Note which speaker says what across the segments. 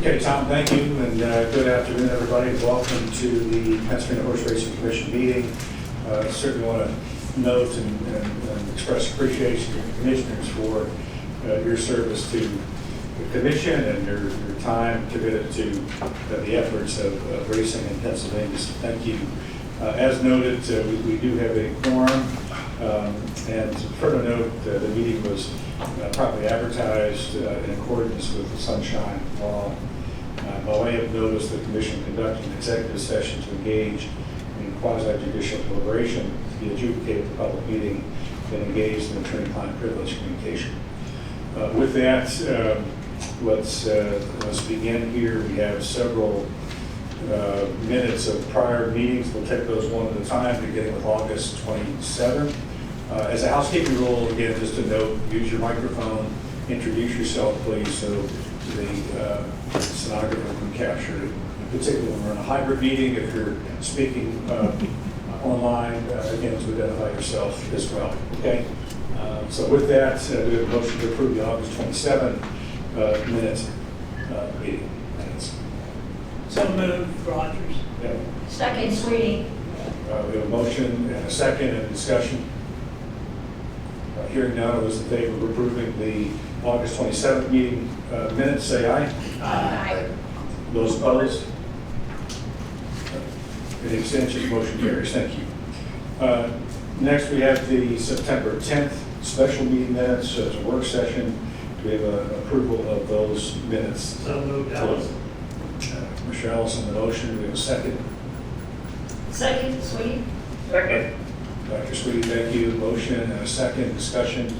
Speaker 1: Okay, Tom, thank you, and good afternoon, everybody. Welcome to the Pennsylvania Horse Racing Commission meeting. Certainly want to note and express appreciation to the commissioners for your service to the commission and your time committed to the efforts of racing in Pennsylvania. So thank you. As noted, we do have a quorum, and further note, the meeting was properly advertised in accordance with the Sunshine Law. By way of notice, the Commission conducted an executive session to engage in quasi-judicial deliberation to be adjudicated at the public meeting, then engaged in attorney-client privilege communication. With that, let's begin here. We have several minutes of prior meetings. We'll take those one at a time, beginning with August 27th. As a housekeeping rule, again, just to note, use your microphone, introduce yourself, please, so the stenographer can capture it. Particularly when we're in a hybrid meeting, if you're speaking online, again, to identify yourself as well, okay? So with that, we have a motion to approve the August 27th meeting minutes.
Speaker 2: So moved, Rogers.
Speaker 1: Yeah.
Speaker 3: Second, Sweetie.
Speaker 1: We have a motion and a second and discussion. Hearing none, all those in favor of approving the August 27th meeting minutes, say aye.
Speaker 3: Aye.
Speaker 1: Those opposed? Any abstentions? Motion carries. Thank you. Next, we have the September 10th special meeting minutes as a work session. Do we have an approval of those minutes?
Speaker 2: So moved, Allison.
Speaker 1: Commissioner Allison, the motion. Do we have a second?
Speaker 3: Second, Sweetie.
Speaker 2: Second.
Speaker 1: Dr. Sweetie, thank you. Motion and a second. Discussion.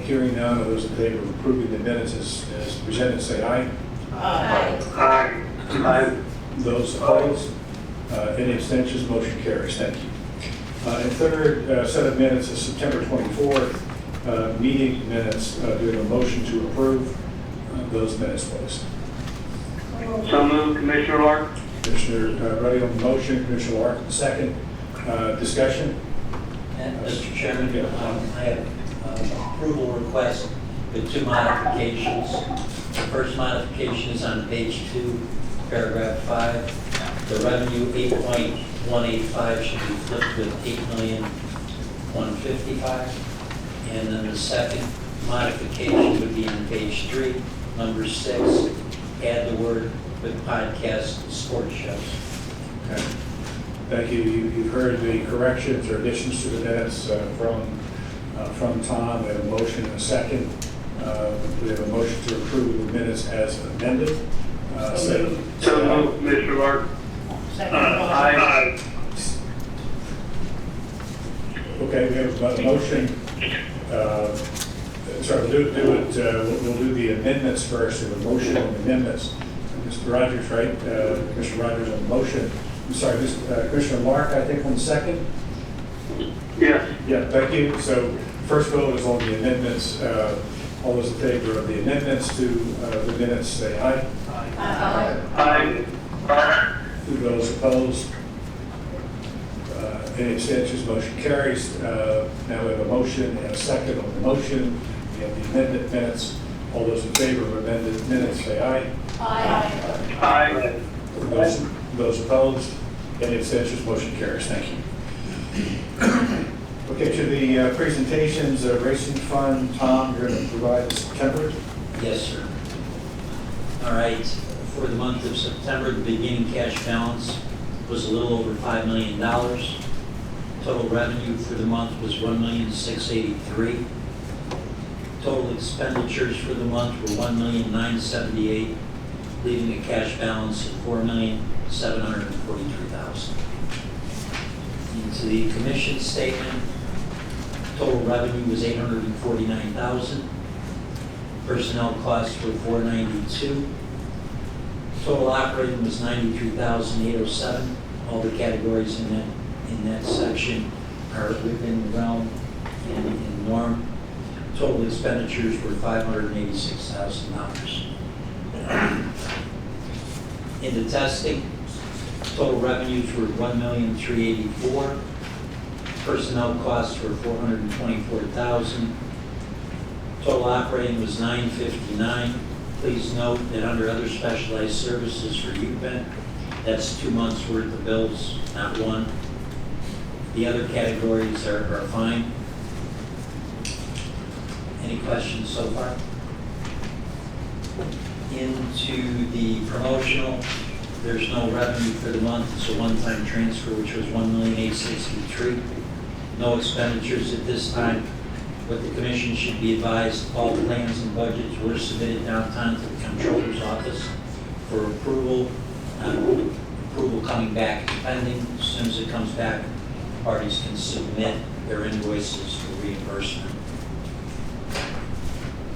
Speaker 1: Hearing none, all those in favor of approving the minutes as presented, say aye.
Speaker 3: Aye.
Speaker 2: Aye. Aye.
Speaker 1: Those opposed? Any abstentions? Motion carries. Thank you. And third set of minutes is September 24th meeting minutes. Do we have a motion to approve those minutes, please?
Speaker 2: So moved, Commissioner Lark.
Speaker 1: Commissioner Ruddy on the motion, Commissioner Lark on the second. Discussion?
Speaker 4: And Mr. Chairman, I have approval request with two modifications. The first modification is on page 2, paragraph 5. The revenue 8.185 should be flipped with 8,155,000. And then the second modification would be on page 3, number 6. Add the word with podcast sports shows.
Speaker 1: Okay. Thank you. You've heard the corrections or additions to the minutes from Tom. We have a motion and a second. We have a motion to approve the minutes as amended.
Speaker 2: So moved, Commissioner Lark.
Speaker 3: Second,
Speaker 2: Aye.
Speaker 1: Okay, we have a motion. Sorry, we'll do the amendments first. We have a motion and amendments. Mr. Rogers, right? Commissioner Rogers on the motion. I'm sorry, Commissioner Lark, I think on the second?
Speaker 2: Yes.
Speaker 1: Yeah, thank you. So first vote is on the amendments. All those in favor of the amendments to the minutes, say aye.
Speaker 3: Aye.
Speaker 2: Aye.
Speaker 1: Those opposed? Any abstentions? Motion carries. Now we have a motion and a second on the motion. We have the amended minutes. All those in favor of amended minutes, say aye.
Speaker 3: Aye.
Speaker 2: Aye.
Speaker 1: Those opposed? Any abstentions? Motion carries. Thank you. Okay, to the presentations, Racing Fund. Tom, you're going to provide the September?
Speaker 4: Yes, sir. All right. For the month of September, the beginning cash balance was a little over $5 million. Total revenue for the month was $1,683,000. Total expenditures for the month were $1,978,000, leaving a cash balance of $4,743,000. Into the commission statement, total revenue was $849,000. Personnel costs were $492,000. Total operating was $93,807. All the categories in that section are within the realm and in norm. Total expenditures were $586,000. Into testing, total revenues were $1,384,000. Personnel costs were $424,000. Total operating was $959,000. please note that under other specialized services for UPenn, that's 2 months' worth of bills, not one. The other categories are fine. Any questions so far? Into the promotional, there's no revenue for the month. It's a one-time transfer, which was $1,863,000. No expenditures at this time. What the commission should be advised, all plans and budgets were submitted downtown to the comptroller's office for approval. Approval coming back pending. As soon as it comes back, parties can submit their invoices for reimbursement.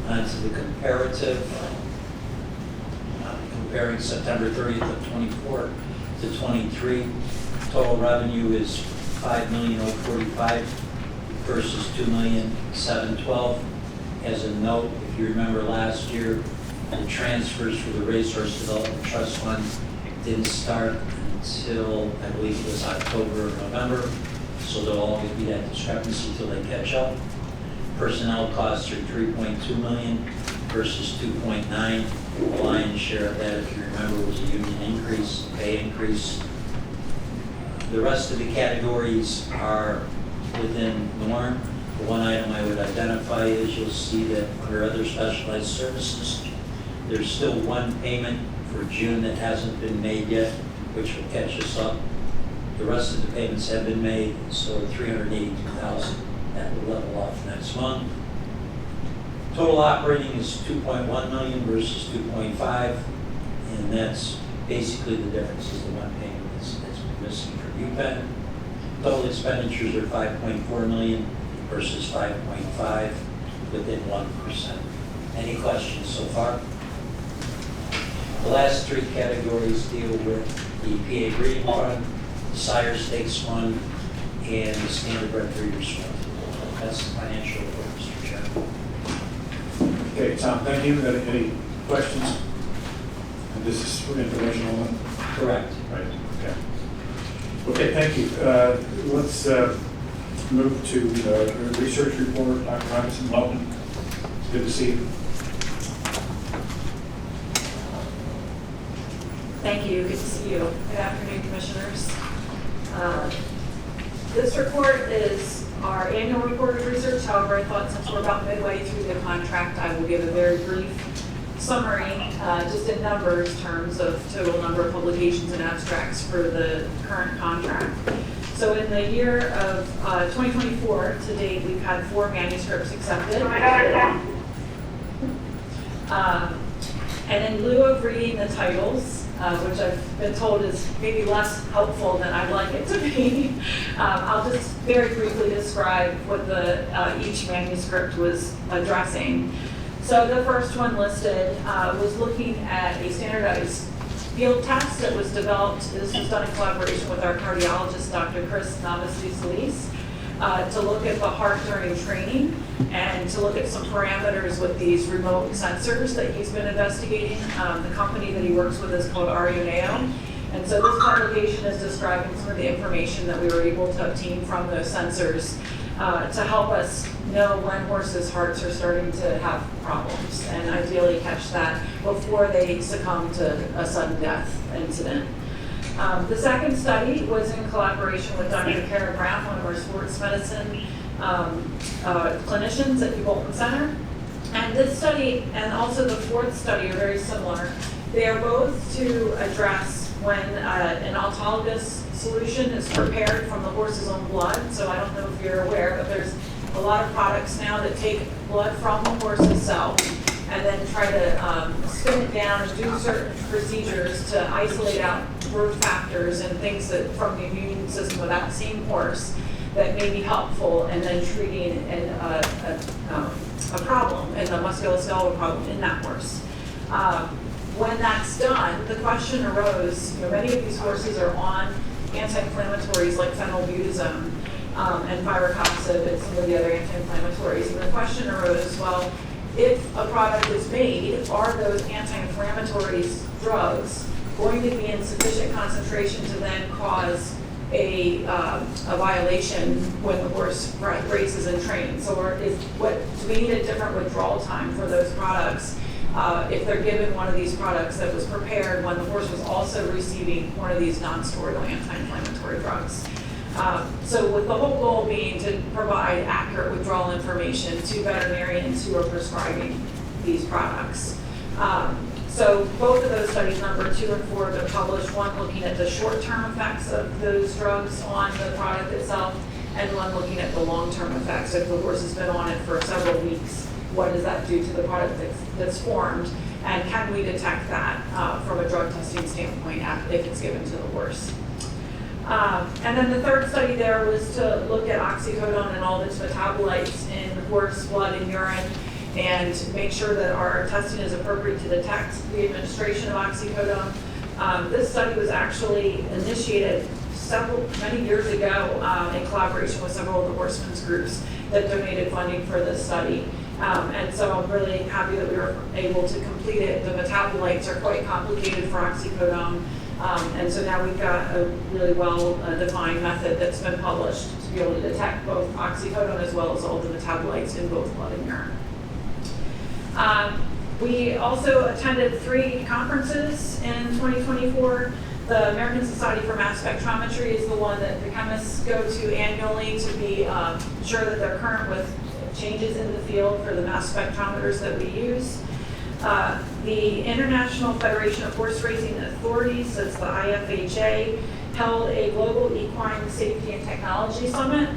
Speaker 4: On to the comparative. Comparing September 30th of 24 to 23, total revenue is $5,045,000 versus $2,712,000. As a note, if you remember last year, the transfers for the Racehorse Development Trust Fund didn't start until, I believe it was October or November, so there'll always be that discrepancy until they catch up. Personnel costs are $3.2 million versus 2.9. The lion's share of that, if you remember, was a union increase, pay increase. The rest of the categories are within norm. The one item I would identify is you'll see that under other specialized services, there's still one payment for June that hasn't been made yet, which will catch us up. The rest of the payments have been made, so $382,000. That will level off next month. Total operating is $2.1 million versus 2.5, and that's basically the difference is the one payment that's been missing for UPenn. Total expenditures are $5.4 million versus 5.5, within 1%. Any questions so far? The last three categories deal with the PA Breeding Fund, the Sire Stakes Fund, and the Standardbred Breeders Fund. That's the financial report, Mr. Chairman.
Speaker 1: Okay, Tom, thank you. Any questions? And this is for information only?
Speaker 4: Correct.
Speaker 1: Right, okay. Okay, thank you. Let's move to the research report. Dr. Robinson, welcome. It's good to see you.
Speaker 5: Thank you. Good to see you. Good afternoon, Commissioners. This report is our annual report of research. However, I thought since we're about midway through the contract, I will give a very brief summary, just in numbers terms of total number of publications and abstracts for the current contract. So in the year of 2024, to date, we've had 4 manuscripts accepted. And in lieu of reading the titles, which I've been told is maybe less helpful than I'd like it to be, I'll just very briefly describe what each manuscript was addressing. So the first one listed was looking at a standardized field test that was developed. This was done in collaboration with our cardiologist, Dr. Chris Navas-Solis, to look at the heart during training and to look at some parameters with these remote sensors that he's been investigating. The company that he works with is called Arioneo. And so this publication is describing some of the information that we were able to obtain from those sensors to help us know when horses' hearts are starting to have problems and ideally catch that before they succumb to a sudden death incident. The second study was in collaboration with Dr. Kara Graff, one of our sports medicine clinicians at the Bolton Center. And this study and also the fourth study are very similar. They are both to address when an autologous solution is prepared from the horse's own blood. So I don't know if you're aware, but there's a lot of products now that take blood from the horse's cell and then try to spin it down and do certain procedures to isolate out growth factors and things that from the immune system of that same horse that may be helpful and then treating a problem, and a musculoskeletal problem in that horse. When that's done, the question arose, many of these horses are on anti-inflammatories like phenylbutazone and firocoxib and some of the other anti-inflammatories. And the question arose, well, if a product is made, are those anti-inflammatory drugs going to be in sufficient concentration to then cause a violation when the horse races and trains? So do we need a different withdrawal time for those products if they're given one of these products that was prepared when the horse was also receiving one of these non-steroidal anti-inflammatory drugs. So with the whole goal being to provide accurate withdrawal information to veterinarians who are prescribing these products. So both of those studies, number 2 and 4, have been published, one looking at the short-term effects of those drugs on the product itself, and one looking at the long-term effects. If the horse has been on it for several weeks, what does that do to the product that's formed, and can we detect that from a drug testing standpoint if it's given to the horse? And then the third study there was to look at oxycodone and all its metabolites in horse blood and urine, and make sure that our testing is appropriate to detect the administration of oxycodone. This study was actually initiated many years ago in collaboration with several of the horsemen's groups that donated funding for this study. And so I'm really happy that we were able to complete it. The metabolites are quite complicated for oxycodone. And so now we've got a really well-defined method that's been published to be able to detect both oxycodone as well as all the metabolites in both blood and urine. We also attended 3 conferences in 2024. The American Society for Mass Spectrometry is the one that the chemists go to annually to be sure that they're current with changes in the field for the mass spectrometers that we use. The International Federation of Horse Racing Authorities, that's the IFHA, held a global equine safety and technology summit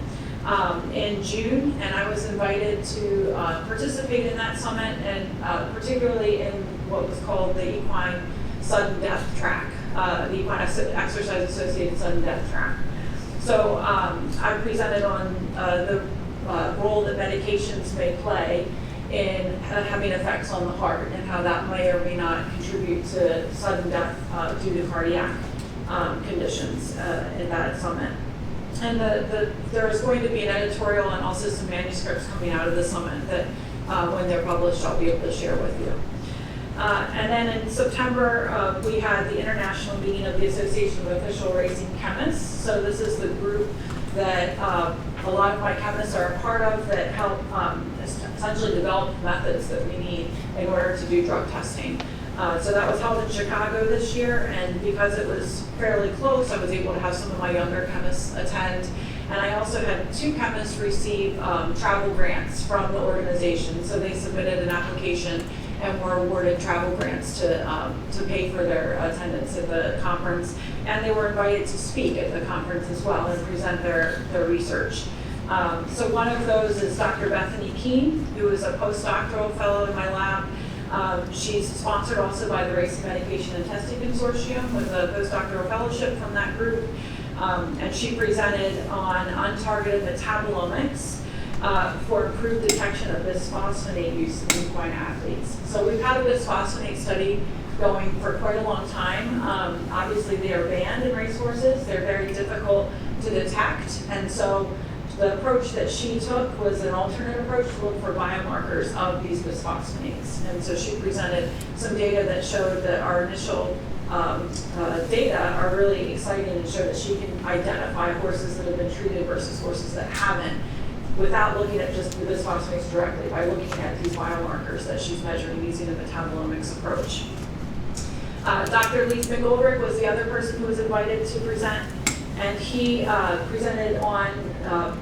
Speaker 5: in June, and I was invited to participate in that summit, and particularly in what was called the equine sudden death track, the equine exercise associated sudden death track. So I presented on the role that medications may play in having effects on the heart, and how that may or may not contribute to sudden death due to cardiac conditions in that summit. And there is going to be an editorial and also some manuscripts coming out of the summit that when they're published, I'll be able to share with you. And then in September, we had the international meeting of the Association of Official Racing Chemists. So this is the group that a lot of my chemists are a part of that help essentially develop methods that we need in order to do drug testing. So that was held in Chicago this year, and because it was fairly close, I was able to have some of my younger chemists attend. And I also had 2 chemists receive travel grants from the organization. So they submitted an application and were awarded travel grants to pay for their attendance at the conference. And they were invited to speak at the conference as well and present their research. So one of those is Dr. Bethany Keene, who is a postdoctoral fellow in my lab. She's sponsored also by the Racing Medication and Testing Consortium with a postdoctoral fellowship from that group. And she presented on untargeted metabolomics for improved detection of bisphosphonate use in equine athletes. So we've had a bisphosphonate study going for quite a long time. Obviously they are banned in racehorses. They're very difficult to detect. And so the approach that she took was an alternate approach to look for biomarkers of these bisphosphonates. And so she presented some data that showed that our initial data are really exciting and show that she can identify horses that have been treated versus horses that haven't, without looking at just the bisphosphonates directly, by looking at these biomarkers that she's measuring using a metabolomics approach. Dr. Leith McGoldrick was the other person who was invited to present, and he presented on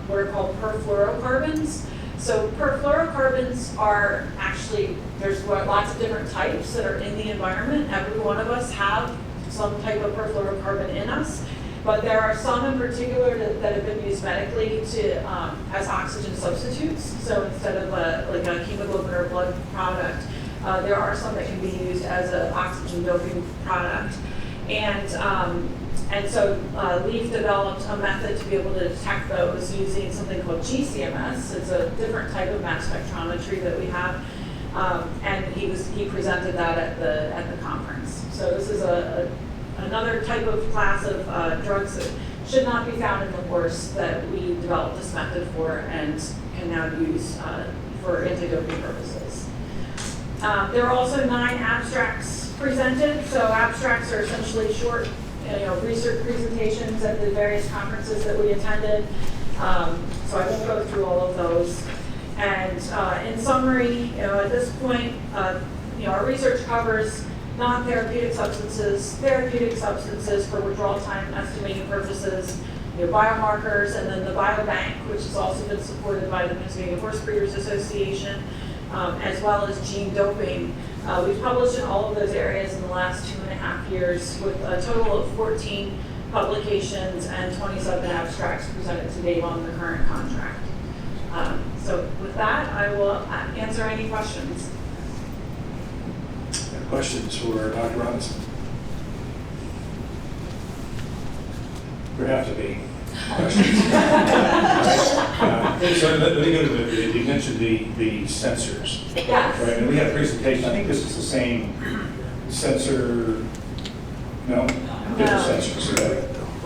Speaker 5: what are called perfluorocarbons. So perfluorocarbons are actually, there's lots of different types that are in the environment. Every one of us have some type of perfluorocarbon in us, but there are some in particular that have been used medically to as oxygen substitutes. So instead of like a hemoglobin or blood product, there are some that can be used as an oxygen doping product. And so Leaf developed a method to be able to detect those using something called GCMS. It's a different type of mass spectrometry that we have, and he presented that at the conference. So this is another type of class of drugs that should not be found in the horse that we developed this method for and can now use for anti-doping purposes. There are also 9 abstracts presented. So abstracts are essentially short research presentations at the various conferences that we attended. So I won't go through all of those. And in summary, at this point, our research covers non-therapeutic substances, therapeutic substances for withdrawal time estimating purposes, biomarkers, and then the biobank, which has also been supported by the Pennsylvania Horse Breeders Association, as well as gene doping. We've published in all of those areas in the last 2.5 years with a total of 14 publications and 27 abstracts presented to date on the current contract. So with that, I will answer any questions.
Speaker 1: Questions for Dr. Robinson? There have to be questions. So let me go to you mentioned the sensors.
Speaker 5: Yes.
Speaker 1: Right, and we had a presentation, I think this is the same sensor, no? Different sensors,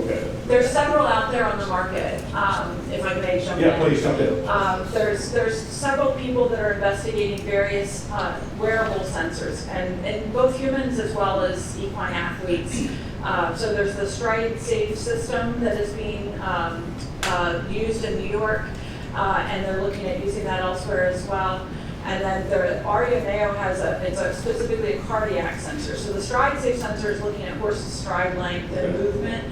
Speaker 1: okay.
Speaker 5: There's several out there on the market, if I may jump in.
Speaker 1: Yeah, please jump in.
Speaker 5: There's several people that are investigating various wearable sensors, and both humans as well as equine athletes. So there's the Stride Safe system that is being used in New York, and they're looking at using that elsewhere as well. And then the Aria Mayo has specifically a cardiac sensor. So the Stride Safe sensor is looking at horse's stride length and movement.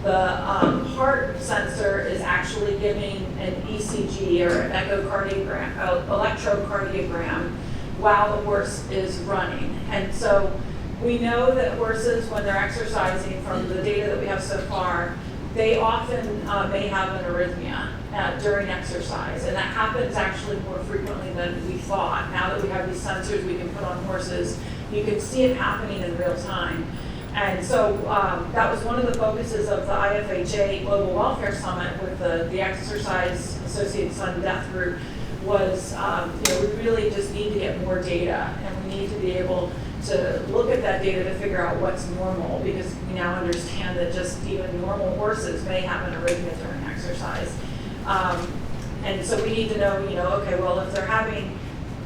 Speaker 5: The heart sensor is actually giving an ECG or an electrocardiogram while the horse is running. And so we know that horses, when they're exercising, from the data that we have so far, they often may have an arrhythmia during exercise. And that happens actually more frequently than we thought. Now that we have these sensors we can put on horses, you can see it happening in real time. And so that was one of the focuses of the IFHA Global Welfare Summit with the Exercise Associated Sudden Death Group was, we really just need to get more data, and we need to be able to look at that data to figure out what's normal, because we now understand that just even normal horses may have an arrhythmia during exercise. And so we need to know, okay, well, if they're having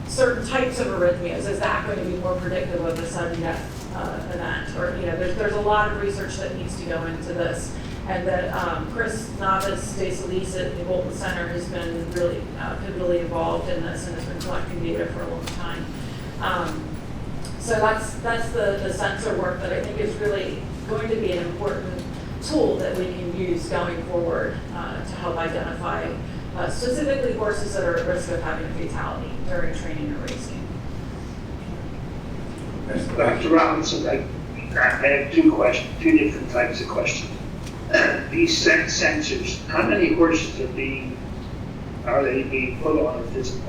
Speaker 5: certain types of arrhythmias, is that going to be more predictive of a sudden death event? Or, there's a lot of research that needs to go into this. And that Chris Navis de Solis at the Bolton Center has been really pivotally involved in this and has been collecting data for a long time. So that's the sensor work that I think is really going to be an important tool that we can use going forward to help identify specifically horses that are at risk of having a fatality during training or racing.
Speaker 6: Dr. Robinson, I have two different types of questions. These sensors, how many horses are they being put on at this point?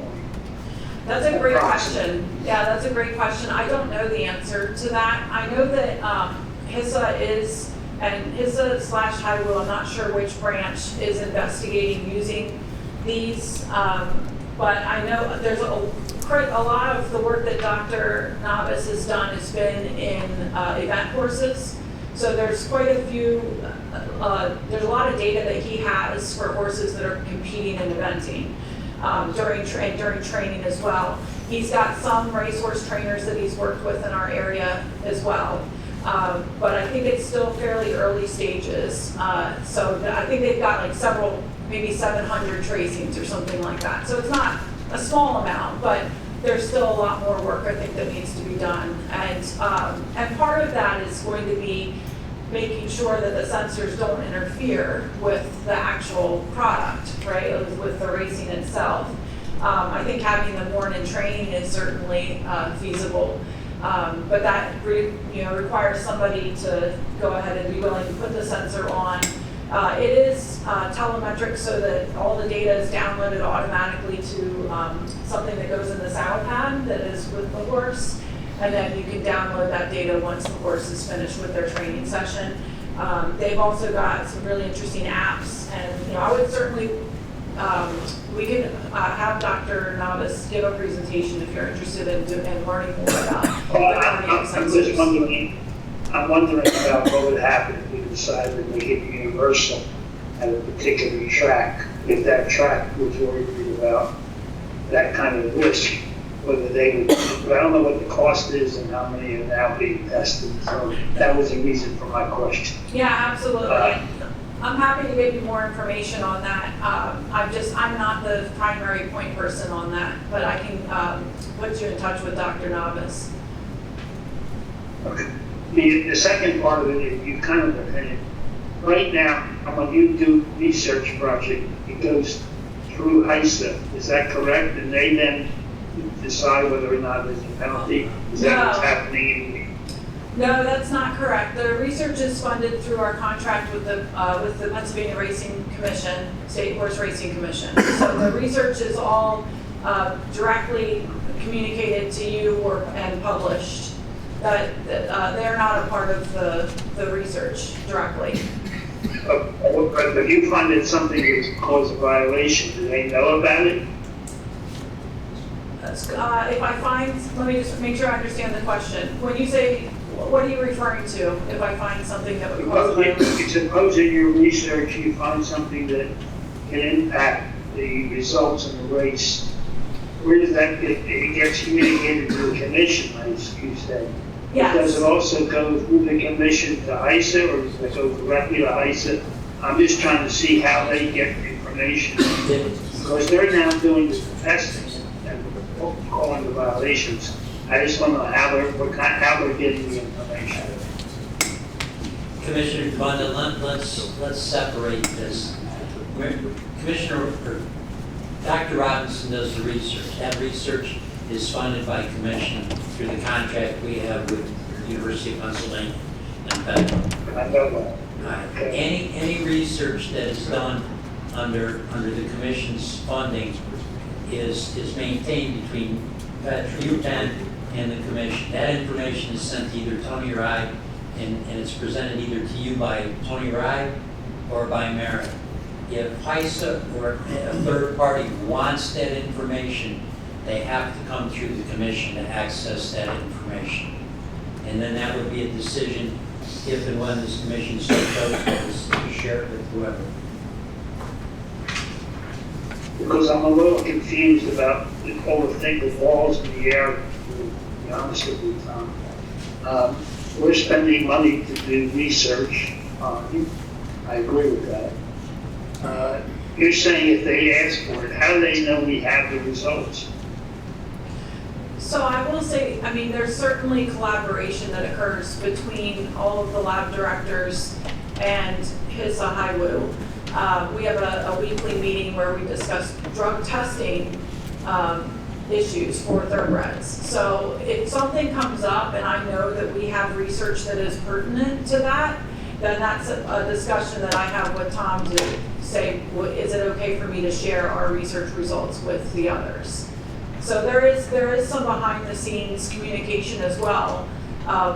Speaker 5: That's a great question. Yeah, that's a great question. I don't know the answer to that. I know that PHHA is, and PHHA/HIWU, I'm not sure which branch, is investigating using these, but I know there's a lot of the work that Dr. Navis has done has been in event horses. So there's quite a few, there's a lot of data that he has for horses that are competing and eventing during training as well. He's got some racehorse trainers that he's worked with in our area as well. But I think it's still fairly early stages. So I think they've got like several, maybe 700 tracings or something like that. So it's not a small amount, but there's still a lot more work I think that needs to be done. And part of that is going to be making sure that the sensors don't interfere with the actual product, right, with the racing itself. I think having them worn in training is certainly feasible, but that requires somebody to go ahead and be willing to put the sensor on. It is telemetric, so that all the data is downloaded automatically to something that goes in the saddle pad that is with the horse, and then you can download that data once the horse is finished with their training session. They've also got some really interesting apps, and I would certainly, we can have Dr. Navis give a presentation if you're interested in learning more about
Speaker 6: I'm wondering about what would happen if we decided we hit universal at a particular track, if that track was worried about that kind of risk, whether they would, I don't know what the cost is and how many are now being tested, so that was the reason for my question.
Speaker 5: Yeah, absolutely. I'm happy to give you more information on that. I'm not the primary point person on that, but I can put you in touch with Dr. Navis.
Speaker 6: Okay. The second part of it, you kind of depended. Right now, when you do research project, it goes through HISA. Is that correct? And they then decide whether or not there's a penalty? Is that what's
Speaker 5: No.
Speaker 6: happening?
Speaker 5: No, that's not correct. The research is funded through our contract with the Pennsylvania Racing Commission, State Horse Racing Commission. So the research is all directly communicated to you and published. They're not a part of the research directly.
Speaker 6: But if you funded something that would cause a violation, do they know about it?
Speaker 5: If I find, let me just make sure I understand the question. When you say, what are you referring to? If I find something that would cause a violation?
Speaker 6: Suppose in your research you find something that can impact the results of the race, where does that get, it gets communicated to the commission, as you said?
Speaker 5: Yes.
Speaker 6: Does it also go through the commission to HISA, or does it go directly to HISA? I'm just trying to see how they get the information, because they're now doing the testing and calling the violations. I just want to know how they're getting the information.
Speaker 4: Commissioner DeBunda, let's separate this. Dr. Robinson does the research. That research is funded by commission through the contract we have with the University of Pennsylvania and Penn.
Speaker 6: I know that.
Speaker 4: Any research that is done under the commission's funding is maintained between UPenn and the commission. That information is sent to either Tony or I, and it's presented either to you by Tony or I or by Merit. If HISA or a third party wants that information, they have to come through the commission to access that information. And then that would be a decision if and when this commission so chose to share it with whoever.
Speaker 6: Because I'm a little confused about the whole thing, the balls in the air, to be honest with you, Tom. We're spending money to do research on, I agree with that. You're saying if they ask for it, how do they know we have the results?
Speaker 5: So I will say, I mean, there's certainly collaboration that occurs between all of the lab directors and PHHA HIWU. We have a weekly meeting where we discuss drug testing issues for thoroughbreds. So if something comes up and I know that we have research that is pertinent to that, then that's a discussion that I have with Tom to say, is it okay for me to share our research results with the others? So there is some behind the scenes communication as well,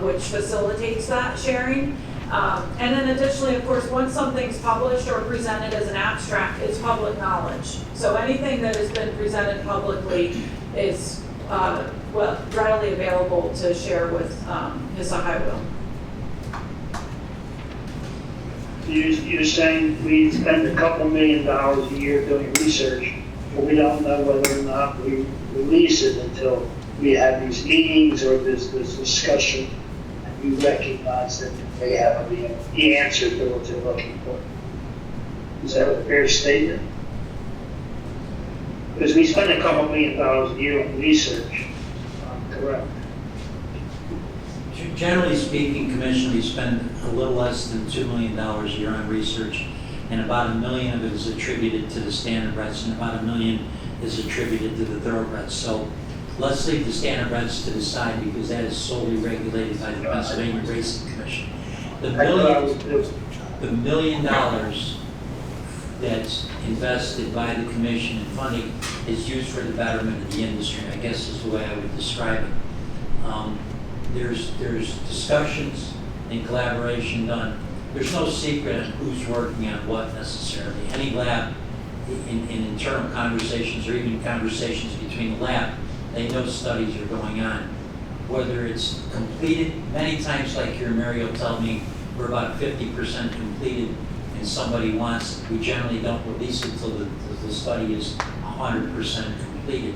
Speaker 5: which facilitates that sharing. And then additionally, of course, once something's published or presented as an abstract, it's public knowledge. So anything that has been presented publicly is readily available to share with PHHA HIWU.
Speaker 6: You're saying we spend a couple $1 million a year doing research, but we don't know whether or not we release it until we have these meetings or this discussion, and you recognize that they have the answer to what they're looking for. Is that a fair statement? Because we spend a couple $1 million a year on research, correct?
Speaker 4: Generally speaking, Commission, we spend a little less than $2 million a year on research, and about $1 million of it is attributed to the Standardbreds, and about $1 million is attributed to the Thoroughbreds. So let's leave the Standardbreds to the side because that is solely regulated by the Pennsylvania Racing Commission. The $1 million that's invested by the Commission in funding is used for the betterment of the industry, I guess is the way I would describe it. There's discussions and collaboration done. There's no secret on who's working on what necessarily. Any lab in internal conversations or even conversations between the lab, they know studies are going on. Whether it's completed, many times like your Mary will tell me, we're about 50% completed and somebody wants it. We generally don't release it until the study is 100% completed.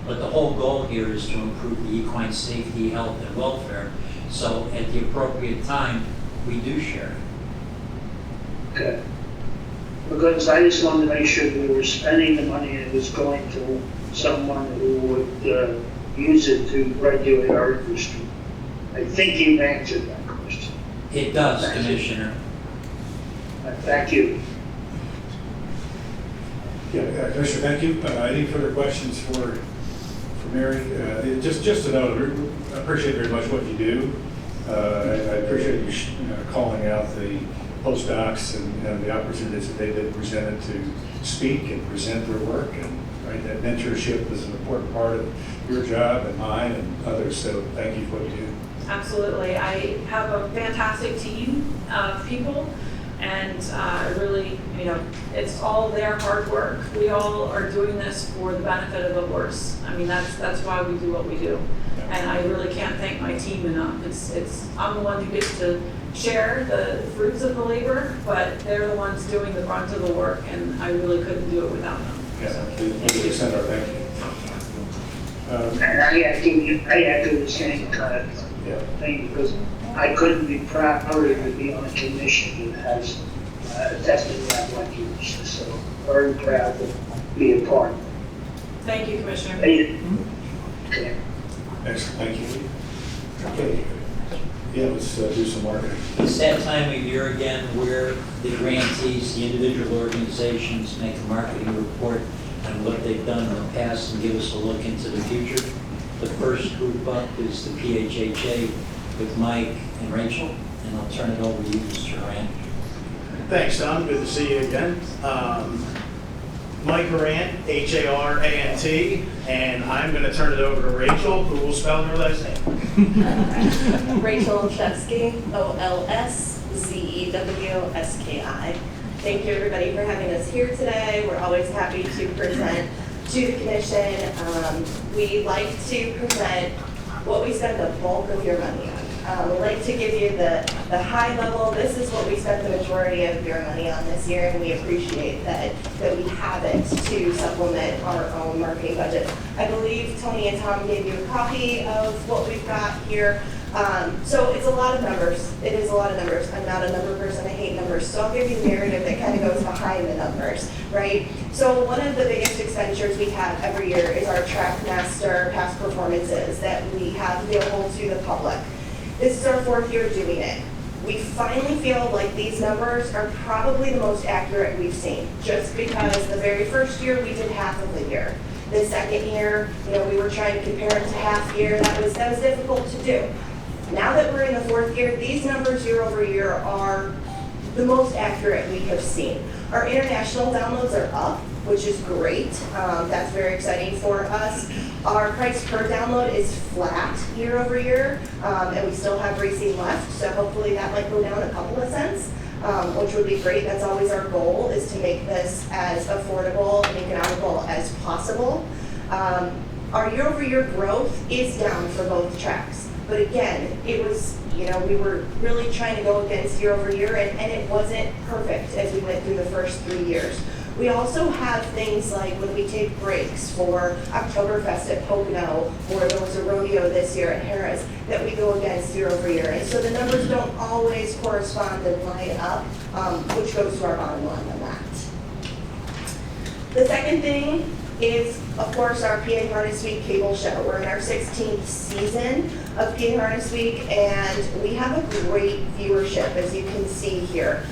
Speaker 4: But the whole goal here is to improve the equine safety, health, and welfare. So at the appropriate time, we do share it.
Speaker 6: Okay. Because I just wanted to make sure we were spending the money and it was going to someone who would use it to regulate our industry. I think you've answered that question.
Speaker 4: It does, Commissioner.
Speaker 6: Thank you.
Speaker 1: Yeah, Commissioner, thank you. Any further questions for Mary? Just to know, I appreciate very much what you do. I appreciate you calling out the postdocs and the opportunities that they've been presented to speak and present their work. And right, that mentorship is an important part of your job and mine and others. So thank you for what you do.
Speaker 5: Absolutely. I have a fantastic team of people, and really, it's all their hard work. We all are doing this for the benefit of the horse. I mean, that's why we do what we do. And I really can't thank my team enough. I'm the one who gets to share the fruits of the labor, but they're the ones doing the brunt of the work, and I really couldn't do it without them.
Speaker 1: Yeah, we send our thank you.
Speaker 6: And I echo the same kind of thing, because I couldn't be prouder to be on a commission that has testing lab like yours. So very proud to be a part of it.
Speaker 5: Thank you, Commissioner.
Speaker 6: Okay.
Speaker 1: Excellent, thank you. Okay. Yeah, let's do some marketing.
Speaker 4: It's that time of year again where the grantees, the individual organizations make a marketing report on what they've done in the past and give us a look into the future. The first group up is the PHHA with Mike and Rachel, and I'll turn it over to you, Mr. Rand.
Speaker 7: Thanks, Don. Good to see you again. Mike Harant, H-A-R-A-N-T, and I'm going to turn it over to Rachel, who will spell her last name.
Speaker 3: Rachel Olszewski, O-L-S-Z-E-W-S-K-I. Thank you, everybody, for having us here today. We're always happy to present to the commission. We like to present what we spend the bulk of your money on. We like to give you the high level. This is what we spent the majority of your money on this year, and we appreciate that we have it to supplement our own marketing budget. I believe Tony and Tom gave you a copy of what we've got here. So it's a lot of numbers. It is a lot of numbers. I'm not a number person. I hate numbers. So I'll give you the narrative that kind of goes behind the numbers, right? So one of the biggest expenditures we have every year is our Trackmaster past performances that we have available to the public. This is our 4th year doing it. We finally feel like these numbers are probably the most accurate we've seen, just because the very first year we did half of the year. The second year, we were trying to compare it to half year. That was difficult to do. Now that we're in the 4th year, these numbers year over year are the most accurate we have seen. Our international downloads are up, which is great. That's very exciting for us. Our price per download is flat year over year, and we still have racing left, so hopefully that might go down a couple of cents, which would be great. That's always our goal, is to make this as affordable and economical as possible. Our year over year growth is down for both tracks, but again, it was, we were really trying to go against year over year, and it wasn't perfect as we went through the first 3 years. We also have things like when we take breaks for Oktoberfest at Pocono, or there was a rodeo this year at Harrah's, that we go against year over year. And so the numbers don't always correspond and line up, which goes to our bottom line on that. The second thing is, of course, our PA Harness Week cable show. We're in our 16th season of PA Harness Week, and we have a great viewership, as you can see here.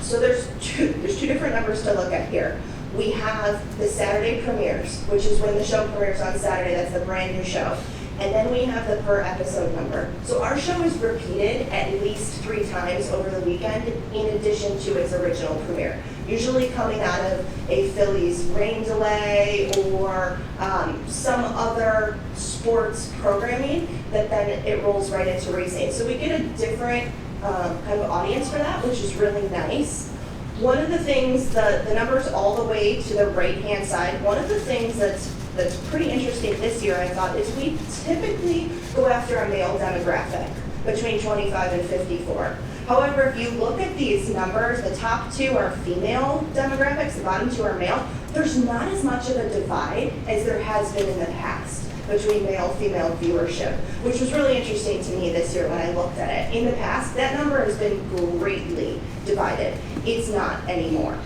Speaker 3: So there's two different numbers to look at here. We have the Saturday premieres, which is when the show premieres on Saturday. That's the brand new show. And then we have the per episode number. So our show is repeated at least 3 times over the weekend in addition to its original premiere. Usually coming out of a Phillies rain delay or some other sports programming that then it rolls right into racing. So we get a different kind of audience for that, which is really nice. One of the things, the numbers all the way to the right-hand side, one of the things that's pretty interesting this year, I thought, is we typically go after a male demographic between 25 and 54. However, if you look at these numbers, the top 2 are female demographics, the bottom 2 are male. There's not as much of a divide as there has been in the past. between male-female viewership, which was really interesting to me this year when I looked at it. In the past, that number has been greatly divided. It's not anymore.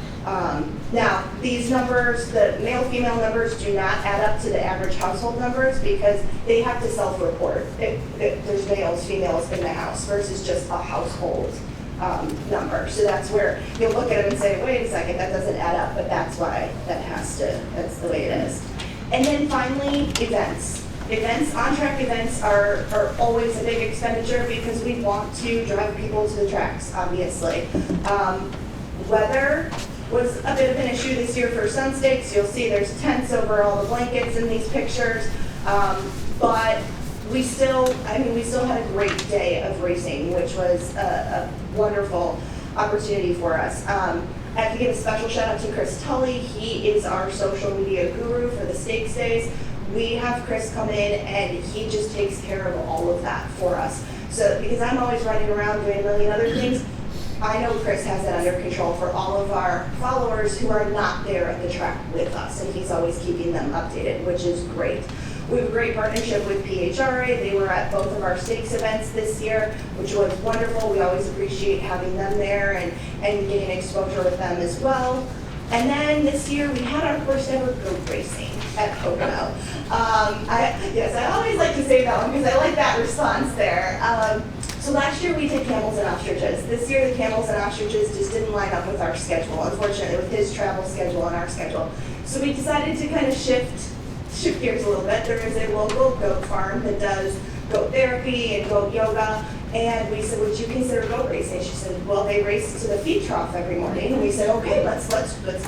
Speaker 3: Now, these numbers, the male-female numbers, do not add up to the average household numbers because they have to self-report if there's males, females in the house versus just a household number. So that's where you'll look at them and say, wait a second, that doesn't add up, but that's why that's the way it is. And then finally, events. On-track events are always a big expenditure because we want to drive people to the tracks, obviously. Weather was a bit of an issue this year for some stakes. You'll see there's tents over all the blankets in these pictures, but we still had a great day of racing, which was a wonderful opportunity for us. I have to give a special shout out to Chris Tully. He is our social media guru for the stakes days. We have Chris come in and he just takes care of all of that for us. So because I'm always running around doing a million other things, I know Chris has that under control for all of our followers who are not there at the track with us, and he's always keeping them updated, which is great. We have a great partnership with PHHA. They were at both of our stakes events this year, which was wonderful. We always appreciate having them there and getting exposure with them as well. And then this year we had our first ever goat racing at Pocono. I always like to say that one because I like that response there. So last year we did camels and ostriches. This year the camels and ostriches just didn't line up with our schedule, unfortunately, with his travel schedule and our schedule. So we decided to kind of shift gears a little bit. There is a local goat farm that does goat therapy and goat yoga. And we said, would you consider goat racing? She said, well, they race to the feed trough every morning. And we said, okay, let's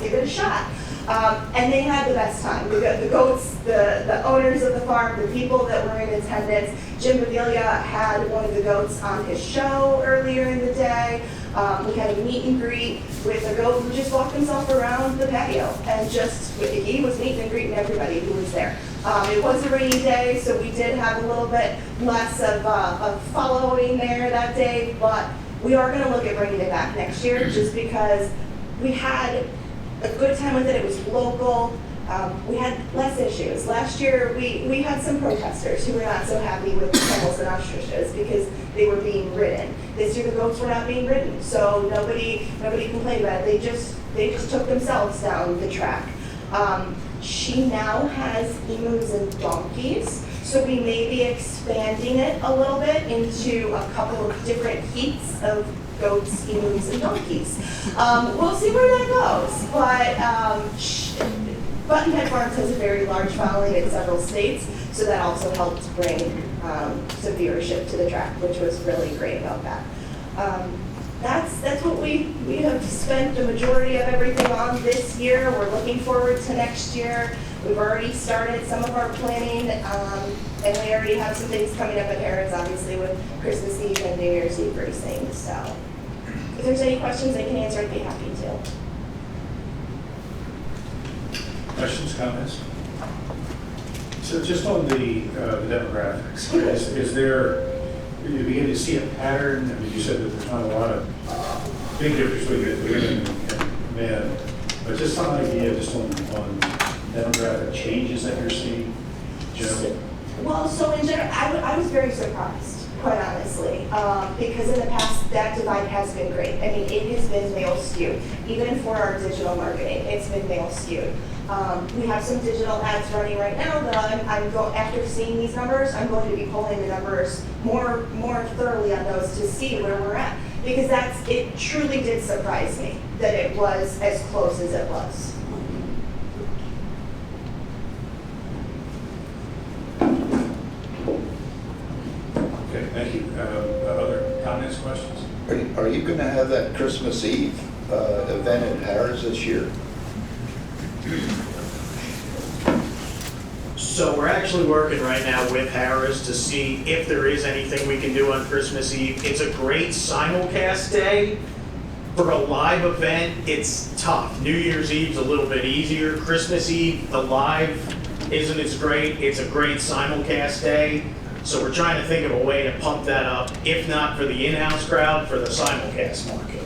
Speaker 3: give it a shot. And they had the best time. The goats, the owners of the farm, the people that were in attendance. Jim Bedelia had one of the goats on his show earlier in the day. We had a meet and greet with a goat who just walked himself around the patio and he was meeting and greeting everybody who was there. It was a rainy day, so we did have a little bit less of following there that day, but we are going to look at bringing it back next year just because we had a good time with it. It was local. We had less issues. Last year, we had some protesters who were not so happy with the camels and ostriches because they were being ridden. This year, the goats were not being ridden, so nobody complained about it. They just took themselves down the track. She now has emus and donkeys, so we may be expanding it a little bit into a couple of different heats of goats, emus, and donkeys. We'll see where that goes, but Buttonhead Farms has a very large following in several states, so that also helped bring some viewership to the track, which was really great about that. That's what we have spent the majority of everything on this year. We're looking forward to next year. We've already started some of our planning, and we already have some things coming up at Harrods, obviously, with Christmas Eve and New Year's Eve racing. So if there's any questions I can answer, I'd be happy to.
Speaker 1: Questions, comments? So just on the demographics, is there, you begin to see a pattern? I mean, you said that there's not a lot of big difference between the women and men, but just some idea just on demographic changes that you're seeing generally?
Speaker 3: Well, so in general, I was very surprised, quite honestly, because in the past, that divide has been great. I mean, it has been male skewed. Even for our digital marketing, it's been male skewed. We have some digital ads running right now that after seeing these numbers, I'm going to be pulling the numbers more thoroughly on those to see where we're at. Because it truly did surprise me that it was as close as it was.
Speaker 1: Okay, thank you. Other comments, questions?
Speaker 8: Are you going to have that Christmas Eve event at Harrods this year?
Speaker 7: So we're actually working right now with Harris to see if there is anything we can do on Christmas Eve. It's a great simulcast day. For a live event, it's tough. New Year's Eve's a little bit easier. Christmas Eve, the live isn't as great. It's a great simulcast day. So we're trying to think of a way to pump that up, if not for the in-house crowd, for the simulcast market.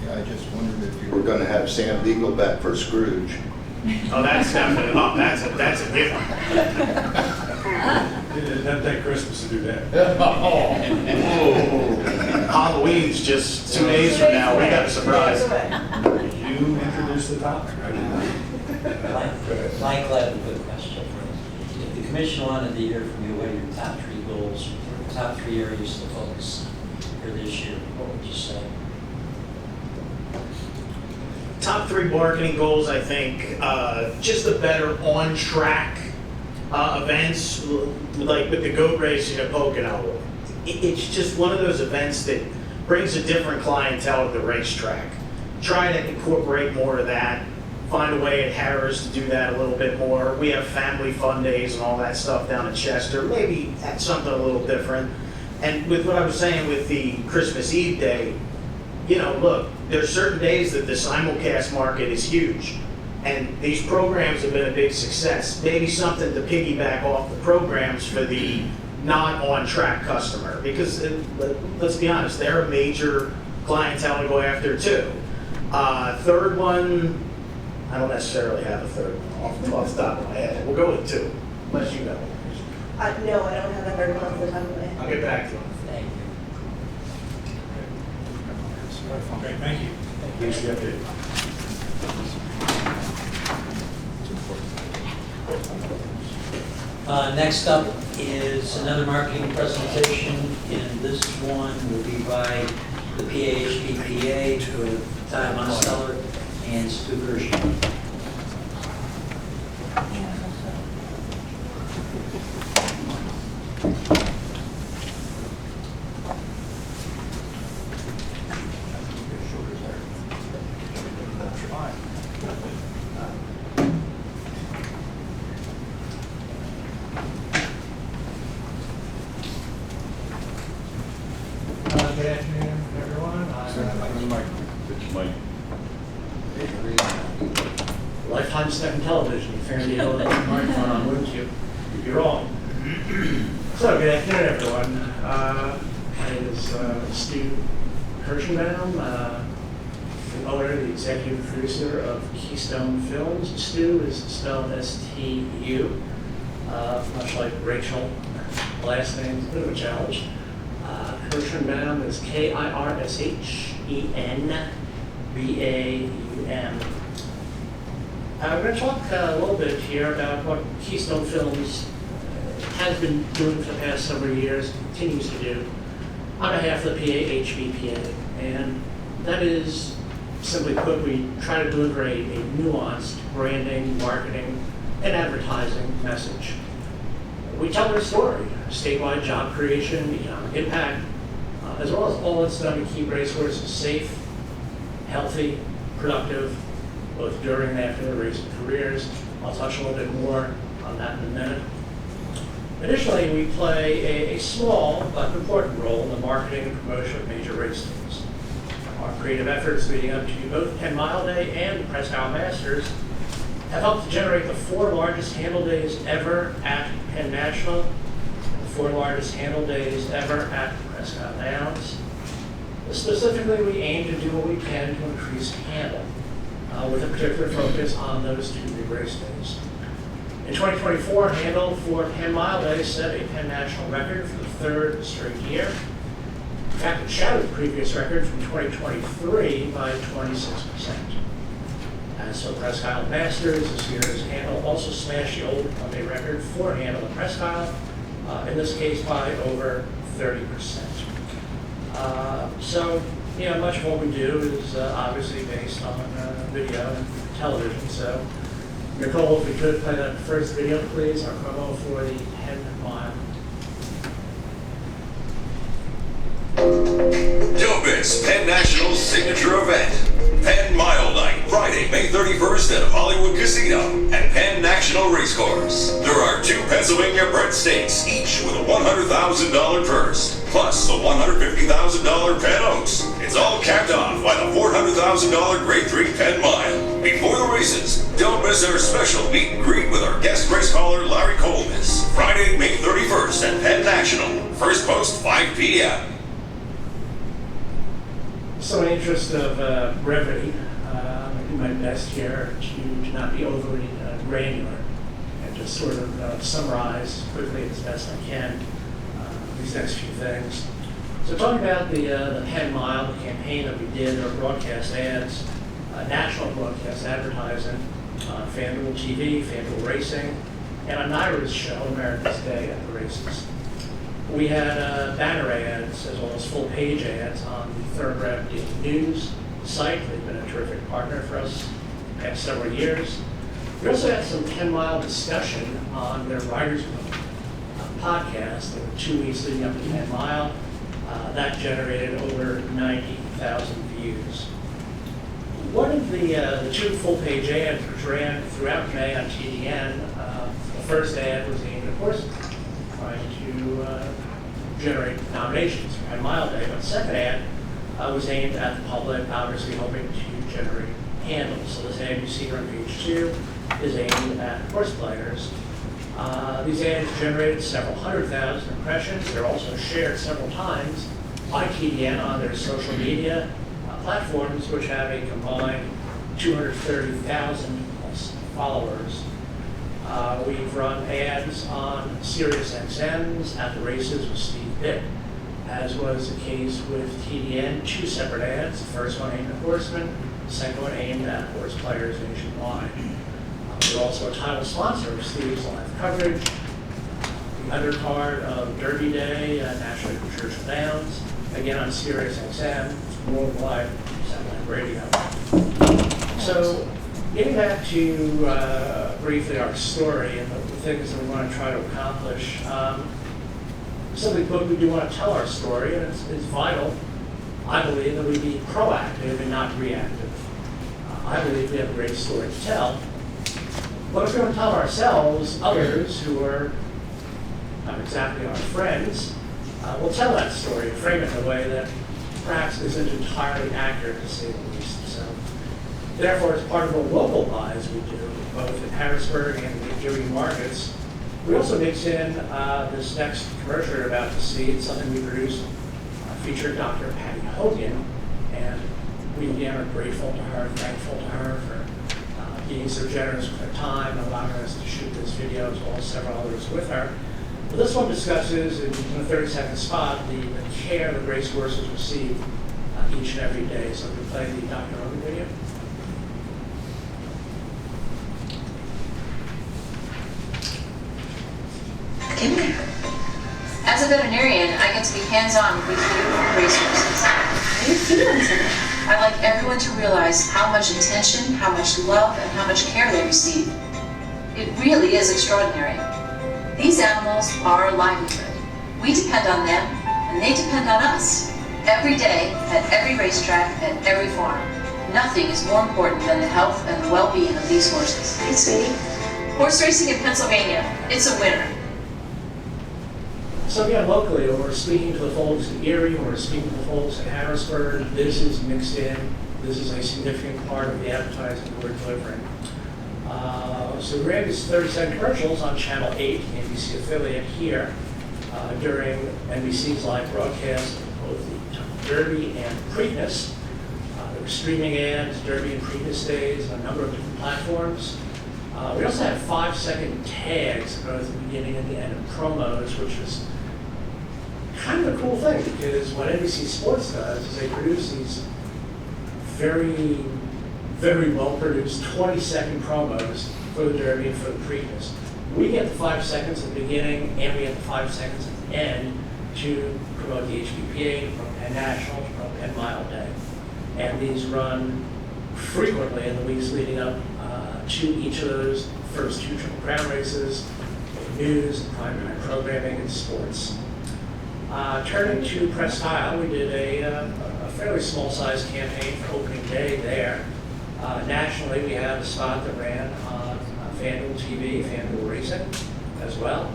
Speaker 8: Yeah, I just wondered if you were going to have Sam Beagle back for Scrooge.
Speaker 7: Oh, that's definitely, oh, that's a given.
Speaker 1: It doesn't take Christmas to do that.
Speaker 7: Halloween's just 2 days from now, we got a surprise.
Speaker 1: You introduced the topic, right? Go ahead.
Speaker 4: Michael, I have a quick question. If the commission wanted to hear from you, what are your top 3 goals, or top 3 areas to focus for this year, what would you say?
Speaker 7: Top 3 marketing goals, I think, just the better on-track events, like with the goat racing at Pocono. It's just one of those events that brings a different clientele to the racetrack. Try to incorporate more of that. Find a way at Harris to do that a little bit more. We have family fun days and all that stuff down in Chester. Maybe that's something a little different. And with what I was saying with the Christmas Eve day, you know, look, there's certain days that the simulcast market is huge. And these programs have been a big success. Maybe something to piggyback off the programs for the not on-track customer. Because let's be honest, they're a major clientele to go after too. Third one, I don't necessarily have a third one off the top of my head. We'll go with 2, unless you know.
Speaker 3: No, I don't have a third one off the top of my head.
Speaker 7: I'll get back to you.
Speaker 4: Thank you.
Speaker 1: Okay, thank you. Thanks for the update.
Speaker 4: Next up is another marketing presentation, and this one will be by the PAHBPA with Ty Monsteller and Stu Gershon.
Speaker 9: Good afternoon, everyone. Lifetime step in television, fair deal, that microphone on, wouldn't you? You're wrong. So, good afternoon, everyone. My name is Stu Kirschenbaum, the owner, the executive producer of Keystone Films. Stu is spelled S-T-U, much like Rachel. Last name is a bit of a challenge. Kirschenbaum is K-I-R-S-H-E-N-B-A-U-M. We're going to talk a little bit here about what Keystone Films has been doing for the past several years, continues to do, on behalf of the PAHBPA. And that is, simply put, we try to deliver a nuanced branding, marketing, and advertising message. We tell their story, statewide job creation, economic impact, as well as all that's done to keep racehorses safe, healthy, productive, both during and after their racing careers. I'll touch a little bit more on that in a minute. Additionally, we play a small but important role in the marketing and promotion of major race teams. Our creative efforts leading up to both Penn Mile Day and the Presque Isle Masters have helped to generate the 4 largest handle days ever at Penn National, the 4 largest handle days ever at Presque Isle Downs. Specifically, we aim to do what we can to increase handle, with a particular focus on those 2 big race days. In 2024, handle for Penn Mile Day set a Penn National record for the 3rd straight year. In fact, it shattered the previous record from 2023 by 26%. As for Presque Isle Masters, this year's handle also smashed the old Monday record for handle at Presque Isle, in this case by over 30%. So, much of what we do is obviously based on video and television. So, Nicole, if we could play that first video, please, our promo for the 10 mile.
Speaker 10: Don't miss Penn National's signature event, Penn Mile Night, Friday, May 31st at Hollywood Casino and Penn National Racecourse. There are 2 Pennsylvania-bred stakes, each with a $100,000 purse, plus a $150,000 Penn Oaks. It's all capped off by the $400,000 Grade 3 Penn Mile. Before the races, don't miss our special meet and greet with our guest race caller, Larry Colmes. Friday, May 31st at Penn National. First post, 5 p.m.
Speaker 9: So in the interest of brevity, I do my best here to not be overly granular and just sort of summarize quickly as best I can these next few things. So talking about the Penn Mile campaign that we did, our broadcast ads, national broadcast advertising, FanDuel TV, FanDuel Racing, and on Naira's show, America's Day at the races. We had banner ads as well as full page ads on the Thoroughbred Daily News site. They've been a terrific partner for us the past several years. We also had some 10-mile discussion on their Riders Room podcast. There were 2 weeks leading up to 10 Mile. That generated over 90,000 views. One of the 2 full-page ads which ran throughout May on TDN, the first ad was aimed at horses, trying to generate nominations for 10 Mile Day, but the second ad was aimed at the public, obviously hoping to generate handles. So this ad you see here on page 2 is aimed at horse players. These ads generated several 100,000 impressions. They're also shared several times by TDN on their social media platforms, which have a combined 230,000 plus followers. We've run ads on Sirius XMs at the races with Steve Bitt, as was the case with TDN, 2 separate ads. The first one aimed at horsemen, the second one aimed at horse players nationwide. We're also a title sponsor of Steve's live coverage, the undercard of Derby Day, nationally from Churchill Downs, again on Sirius XM, worldwide satellite radio. So, getting back to briefly our story and the things that we want to try to accomplish, simply put, we do want to tell our story, and it's vital, I believe, that we be proactive and not reactive. I believe we have a great story to tell. But if we're going to tell ourselves, others who are not exactly our friends, will tell that story and frame it in a way that perhaps isn't entirely accurate, to say the least. So, therefore, as part of the local buys we do, both in Harrisburg and the Erie markets, we also mix in this next commercial you're about to see. It's something we produced featuring Dr. Patty Hogan, and we again are grateful to her, thankful to her for being so generous with her time and allowing us to shoot this video as well as several others with her. But this one discusses, in a 30-second spot, the care that racehorses receive each and every day. So we play the Dr. Hogan video.
Speaker 11: Come here. As a veterinarian, I get to be hands-on with beautiful racehorses. How do you feel today? I'd like everyone to realize how much attention, how much love, and how much care they receive. It really is extraordinary. These animals are our livelihood. We depend on them, and they depend on us. Every day, at every racetrack, at every farm. Nothing is more important than the health and the well-being of these horses. Hey, sweetie. Horse racing in Pennsylvania, it's a winner.
Speaker 9: So again, locally, when we're speaking to the folks in Erie, when we're speaking to the folks in Harrisburg, this is mixed in. This is a significant part of the advertising we're delivering. So we ran these 30-second commercials on Channel 8, NBC affiliate here, during NBC's live broadcast of both the Derby and Preakness. There were streaming ads, Derby and Preakness days, on a number of different platforms. We also had 5-second tags at both the beginning and the end of promos, which was kind of a cool thing, because what NBC Sports does is they produce these very, very well-produced 20-second promos for the Derby and for the Preakness. We get the 5 seconds at the beginning, and we get the 5 seconds at the end to promote the HBPA, to promote Penn National, to promote Penn Mile Day. And these run frequently in the weeks leading up to each of those first 2 Triple Crown races, news, primary programming, and sports. Turning to Press Tile, we did a fairly small-sized campaign for opening day there. Nationally, we have a spot that ran on FanDuel TV, FanDuel Racing as well.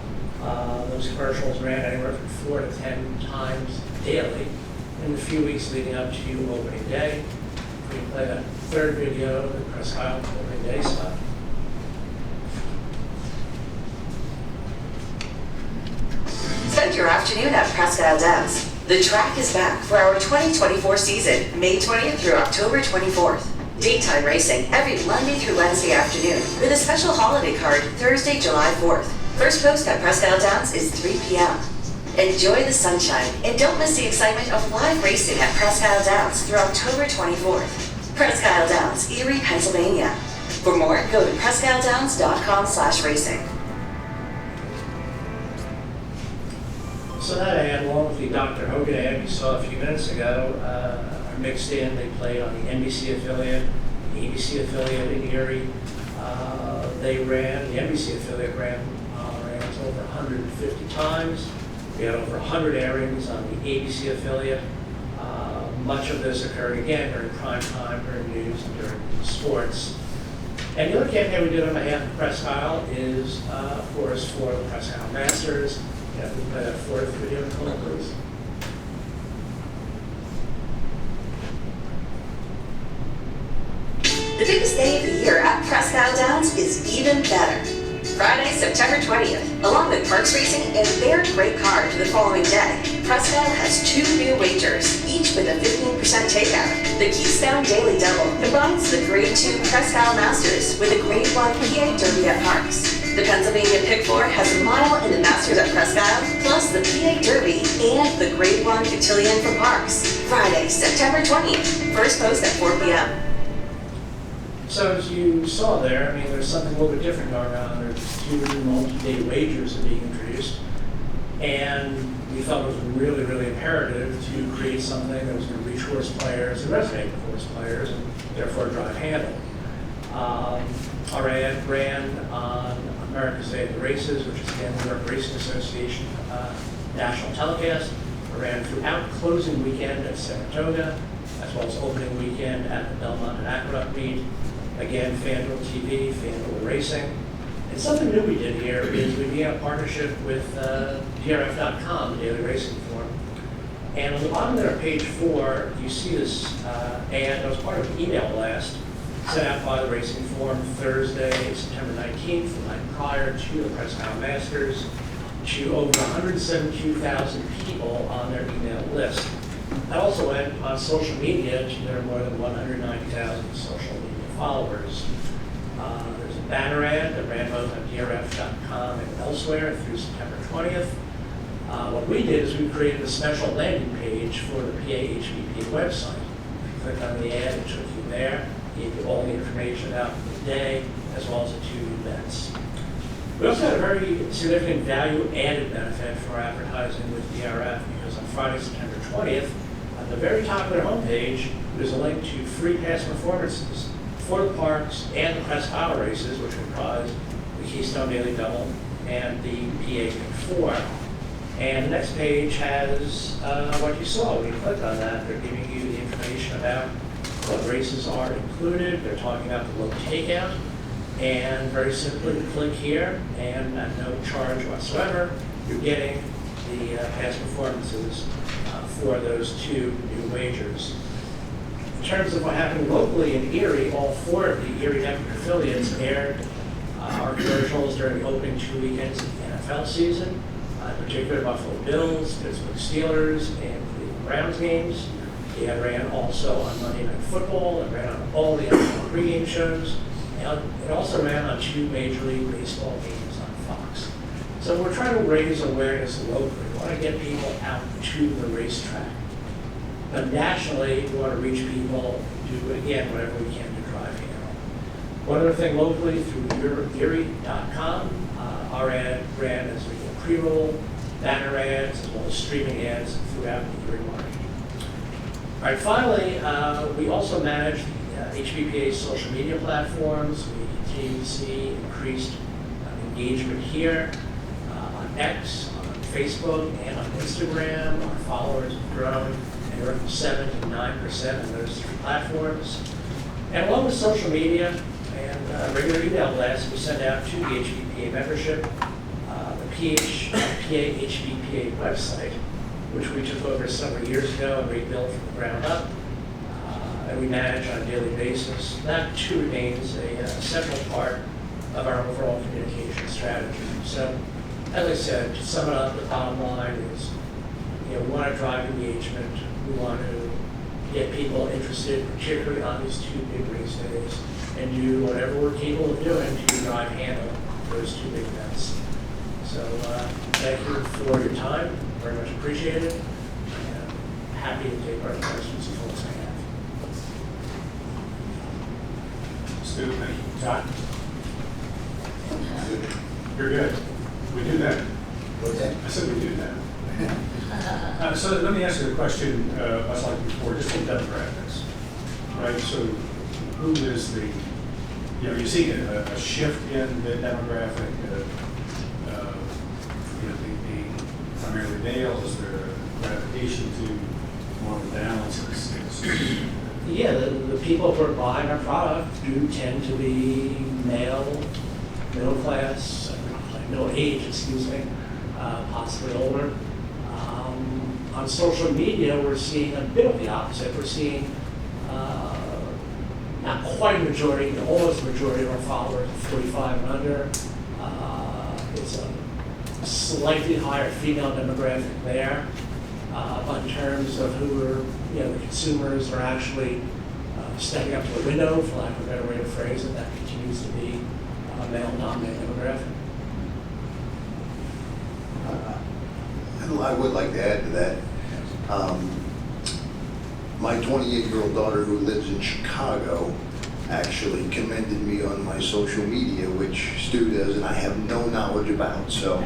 Speaker 9: Those commercials ran anywhere from 4 to 10 times daily in the few weeks leading up to opening day. We play that third video, the Press Tile opening day spot.
Speaker 12: Spend your afternoon at Prescott Downs. The track is back for our 2024 season, May 20th through October 24th. Daytime racing every Monday through Wednesday afternoon with a special holiday card Thursday, July 4th. First post at Presque Isle Downs is 3 p.m. Enjoy the sunshine and don't miss the excitement of live racing at Presque Isle Downs through October 24th. Presque Isle Downs, Erie, Pennsylvania. For more, go to presqueisledowns.com/racing.
Speaker 9: So that ad, along with the Dr. Hogan ad you saw a few minutes ago, are mixed in. They played on the NBC affiliate, the ABC affiliate in Erie. The NBC affiliate ran over 150 times. We had over 100 airings on the ABC affiliate. Much of this occurred again during prime time, during news, and during sports. And the other campaign we did on behalf of Presque Isle is, of course, for the Presque Isle Masters. Yeah, we play that fourth video clip, please.
Speaker 12: The biggest day of the year at Presque Isle Downs is even better. Friday, September 20th, along with Parks Racing and their great card for the following day, Presque Isle has 2 new wagers, each with a 15% takeout. The Keystone Daily Double combines the Grade 2 Presque Isle Masters with a Grade 1 PA Derby at Parks. The Pennsylvania Pick 4 has a mile in the Masters at Presque Isle, plus the PA Derby and the Grade 1 Cotillion from Parks. Friday, September 20th, first post at 4 p.m.
Speaker 9: So as you saw there, I mean, there's something a little bit different going on. There's 2 multi-day wagers that are being introduced. And we felt it was really, really imperative to create something that was going to reach horse players and resonate with horse players and therefore drive handle. Our ad ran on America's Day of the Races, which is the New York Racing Association national telecast. It ran throughout closing weekend at Saratoga, as well as opening weekend at the Belmont and Aqueduct meet. Again, FanDuel TV, FanDuel Racing. And something new we did here is we began a partnership with DRF.com, the Daily Racing Forum. And on the bottom there, page 4, you see this ad that was part of an email blast sent out by the Racing Forum Thursday, September 19th, the night prior to the Presque Isle Masters, to over 172,000 people on their email list. That also went on social media to their more than 190,000 social media followers. There's a banner ad that ran both on DRF.com and elsewhere through September 20th. What we did is we created a special landing page for the PAHBPA website. If you click on the ad, it took you there, gave you all the information about the day, as well as the 2 events. We also had a very significant value-added benefit for advertising with DRF, because on Friday, September 20th, at the very top of their homepage, there's a link to free past performances for the Parks and the Presque Isle races, which comprise the Keystone Daily Double and the PA Pick 4. And the next page has what you saw when you clicked on that. They're giving you the information about what races are included. They're talking about the low takeout. And very simply, click here, and at no charge whatsoever, you're getting the past performances for those 2 new wagers. In terms of what happened locally in Erie, all 4 of the Erie network affiliates aired our commercials during the opening 2 weekends of the NFL season, in particular Buffalo Bills, Pittsburgh Steelers, and Cleveland Browns games. It ran also on Monday Night Football. It ran on all the NFL pregame shows. And it also ran on 2 Major League Baseball games on Fox. So we're trying to raise awareness locally. We want to get people out to the racetrack. But nationally, we want to reach people, do, again, whatever we can to drive handle. One other thing locally, through Erie.com, our ad ran as we get pre-roll, banner ads, as well as streaming ads throughout the Erie market. All right, finally, we also manage HBPA's social media platforms. We continue to see increased engagement here on X, on Facebook, and on Instagram. Our followers have grown anywhere from 7 to 9% on those 3 platforms. And along with social media and regular email blasts we send out to the HBPA membership, the PHHA website, which we took over several years ago and rebuilt from the ground up. And we manage on a daily basis. That too remains a central part of our overall communication strategy. So, as I said, to sum it up, the bottom line is, we want to drive engagement. We want to get people interested, particularly on these two big race days, and do whatever we're capable of doing to drive handle those two big events. So thank you for your time, very much appreciated, and happy to take our questions if folks may have.
Speaker 1: Stu, thank you. John? You're good. We do that.
Speaker 8: Okay.
Speaker 1: I said we do that. So let me ask you a question, much like before, just in demographics, right? So who is the, you see a shift in the demographic, the primarily male, is there a gravitation to more of a balance?
Speaker 9: Yeah, the people who are buying our product do tend to be male, middle class, middle age, excuse me, possibly older. On social media, we're seeing a bit of the opposite. We're seeing not quite a majority, but almost a majority of our followers are 45 and under. It's a slightly higher female demographic there. But in terms of who are, the consumers are actually stepping up to the window, for lack of a better way to phrase it, that continues to be a male-dominated demographic.
Speaker 8: I would like to add to that. My 28-year-old daughter, who lives in Chicago, actually commended me on my social media, which Stu does, and I have no knowledge about. So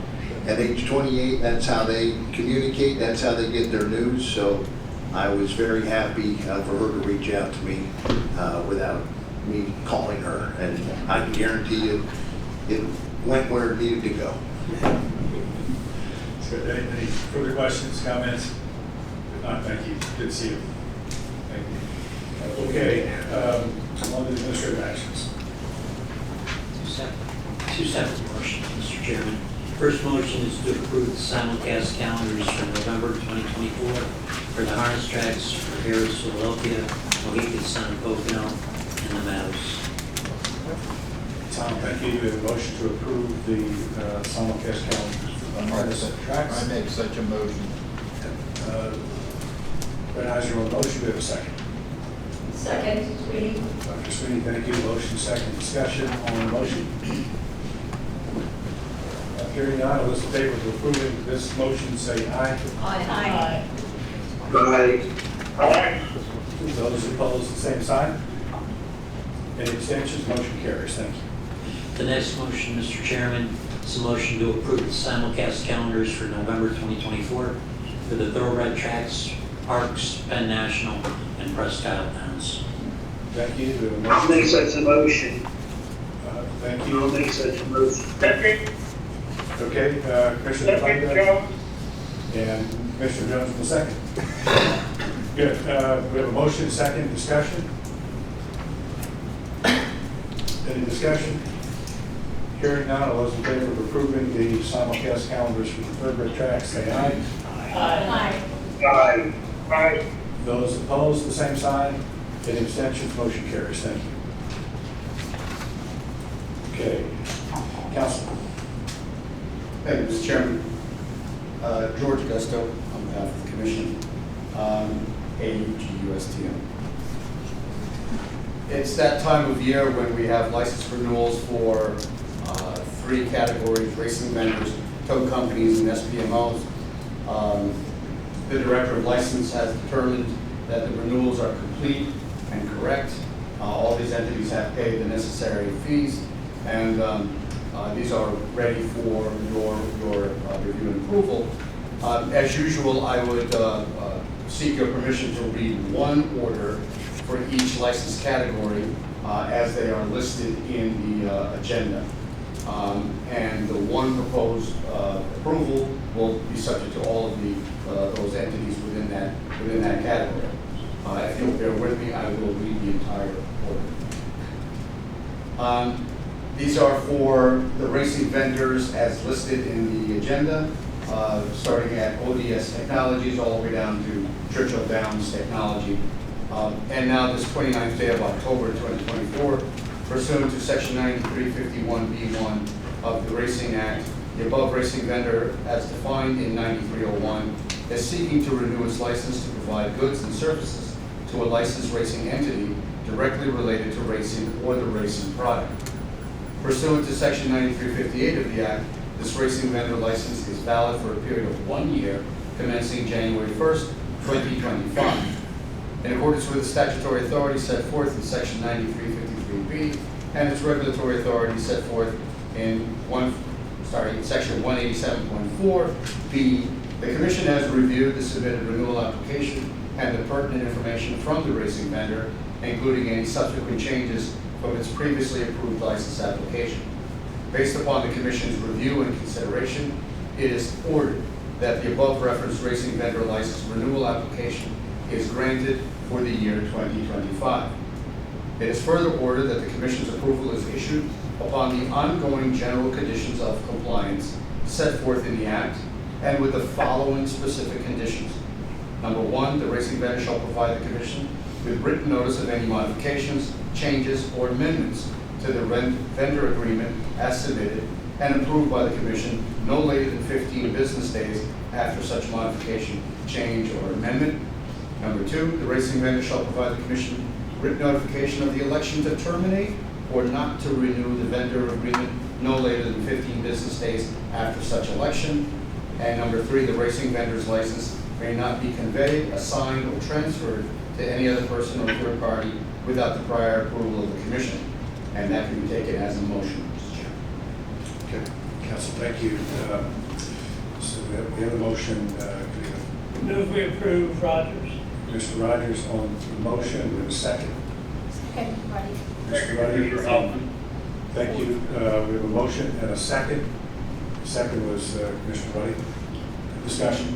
Speaker 8: at age 28, that's how they communicate, that's how they get their news. So I was very happy for her to reach out to me without me calling her, and I can guarantee you it went where it needed to go.
Speaker 1: Any further questions, comments? If not, thank you. Good to see you. Thank you. Okay, on the administrative actions.
Speaker 4: Two separate motions, Mr. Chairman. First motion is to approve the simulcast calendars for November 2024 for the harness tracks for Harris, Philadelphia, Mohegan Sun, Pocono, and the Meadows.
Speaker 1: Tom, thank you. We have a motion to approve the simulcast calendars for the harness tracks.
Speaker 13: I make such a motion.
Speaker 1: Recognize your own motion. We have a second.
Speaker 5: Second, Sweeney.
Speaker 1: Dr. Sweeney, thank you. Motion second. Discussion on the motion. Hearing none, all those in favor of approving this motion say aye.
Speaker 5: Aye.
Speaker 2: Aye.
Speaker 1: Those opposed, the same sign. Any abstentions? Motion carries. Thank you.
Speaker 4: The next motion, Mr. Chairman, is a motion to approve the simulcast calendars for November 2024 for the Thoroughbred tracks, Parks, Penn National, and Prescott Downs.
Speaker 1: Thank you. We have a
Speaker 6: I'll
Speaker 1: motion.
Speaker 6: make such a motion.
Speaker 1: Thank
Speaker 6: I'll
Speaker 1: you.
Speaker 6: make such a motion.
Speaker 2: Second.
Speaker 1: Okay, Commissioner
Speaker 2: Second,
Speaker 1: Clayton
Speaker 2: Jones.
Speaker 1: and Commissioner Jones will second. Good. We have a motion, second, discussion. Any discussion? Hearing none, all those in favor of approving the simulcast calendars for the Thoroughbred tracks, say aye.
Speaker 5: Aye.
Speaker 2: Aye. Aye.
Speaker 1: Those opposed, the same sign. Any abstentions? Motion carries. Thank you. Okay. Council.
Speaker 14: Thank you, Mr. Chairman. George Augusto, on behalf of the Commission, AUGUSTM. It's that time of year when we have license renewals for 3 categories: racing vendors, tow companies, and SPMOs. The Director of License has determined that the renewals are complete and correct. All these entities have paid the necessary fees, and these are ready for your review and approval. As usual, I would seek your permission to read one order for each license category as they are listed in the agenda. And the one proposed approval will be subject to all of those entities within that category. If you'll bear with me, I will read the entire order. These are for the racing vendors as listed in the agenda, starting at ODS Technologies all the way down to Churchill Downs Technology. And now this 29th day of October 2024, pursuant to Section 9351B1 of the Racing Act, the above racing vendor, as defined in 9301, is seeking to renew its license to provide goods and services to a licensed racing entity directly related to racing or the racing product. Pursuant to Section 9358 of the Act, this racing vendor license is valid for a period of 1 year, commencing January 1st, 2025. In accordance with the statutory authority set forth in Section 9353B and its regulatory authority set forth in Section 187.4B, the Commission has reviewed the submitted renewal application and the pertinent information from the racing vendor, including any subsequent changes from its previously approved license application. Based upon the Commission's review and consideration, it is ordered that the above referenced racing vendor license renewal application is granted for the year 2025. It is further ordered that the Commission's approval is issued upon the ongoing general conditions of compliance set forth in the Act and with the following specific conditions. Number one, the racing vendor shall provide the Commission with written notice of any modifications, changes, or amendments to the vendor agreement as submitted and approved by the Commission no later than 15 business days after such modification, change, or amendment. Number two, the racing vendor shall provide the Commission written notification of the election to terminate or not to renew the vendor agreement no later than 15 business days after such election. And number three, the racing vendor's license may not be conveyed, assigned, or transferred to any other person or third party without the prior approval of the Commission. And that can be taken as a motion, Mr. Chairman.
Speaker 1: Okay, Council, thank you. So we have a motion.
Speaker 13: Move we approve Rogers.
Speaker 1: Mr. Rogers on the motion, we have a second.
Speaker 3: Okay, ready.
Speaker 1: Mr. Ruddy, thank you. We have a motion and a second. The second was Mr. Ruddy. Discussion.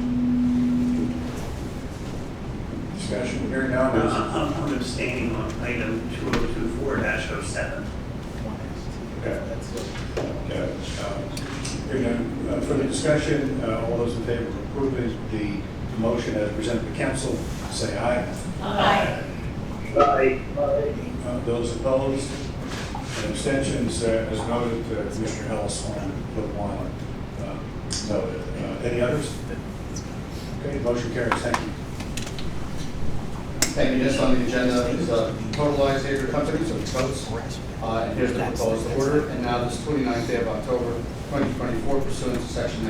Speaker 1: Discussion. Hearing now.
Speaker 15: I'm abstaining on item 2024-07.
Speaker 1: Okay. Hearing none. Further discussion. All those in favor of approving the motion as presented to council, say aye.
Speaker 13: Aye.
Speaker 6: Aye.
Speaker 1: Those opposed and abstentions, as noted, Commissioner Ellis on put one noted. Any others? Okay, motion carries. Thank you.
Speaker 14: Thank you. Next on the agenda is totalized acre companies of votes. And here's the proposed order. And now this 29th day of October, 2024, pursuant to Section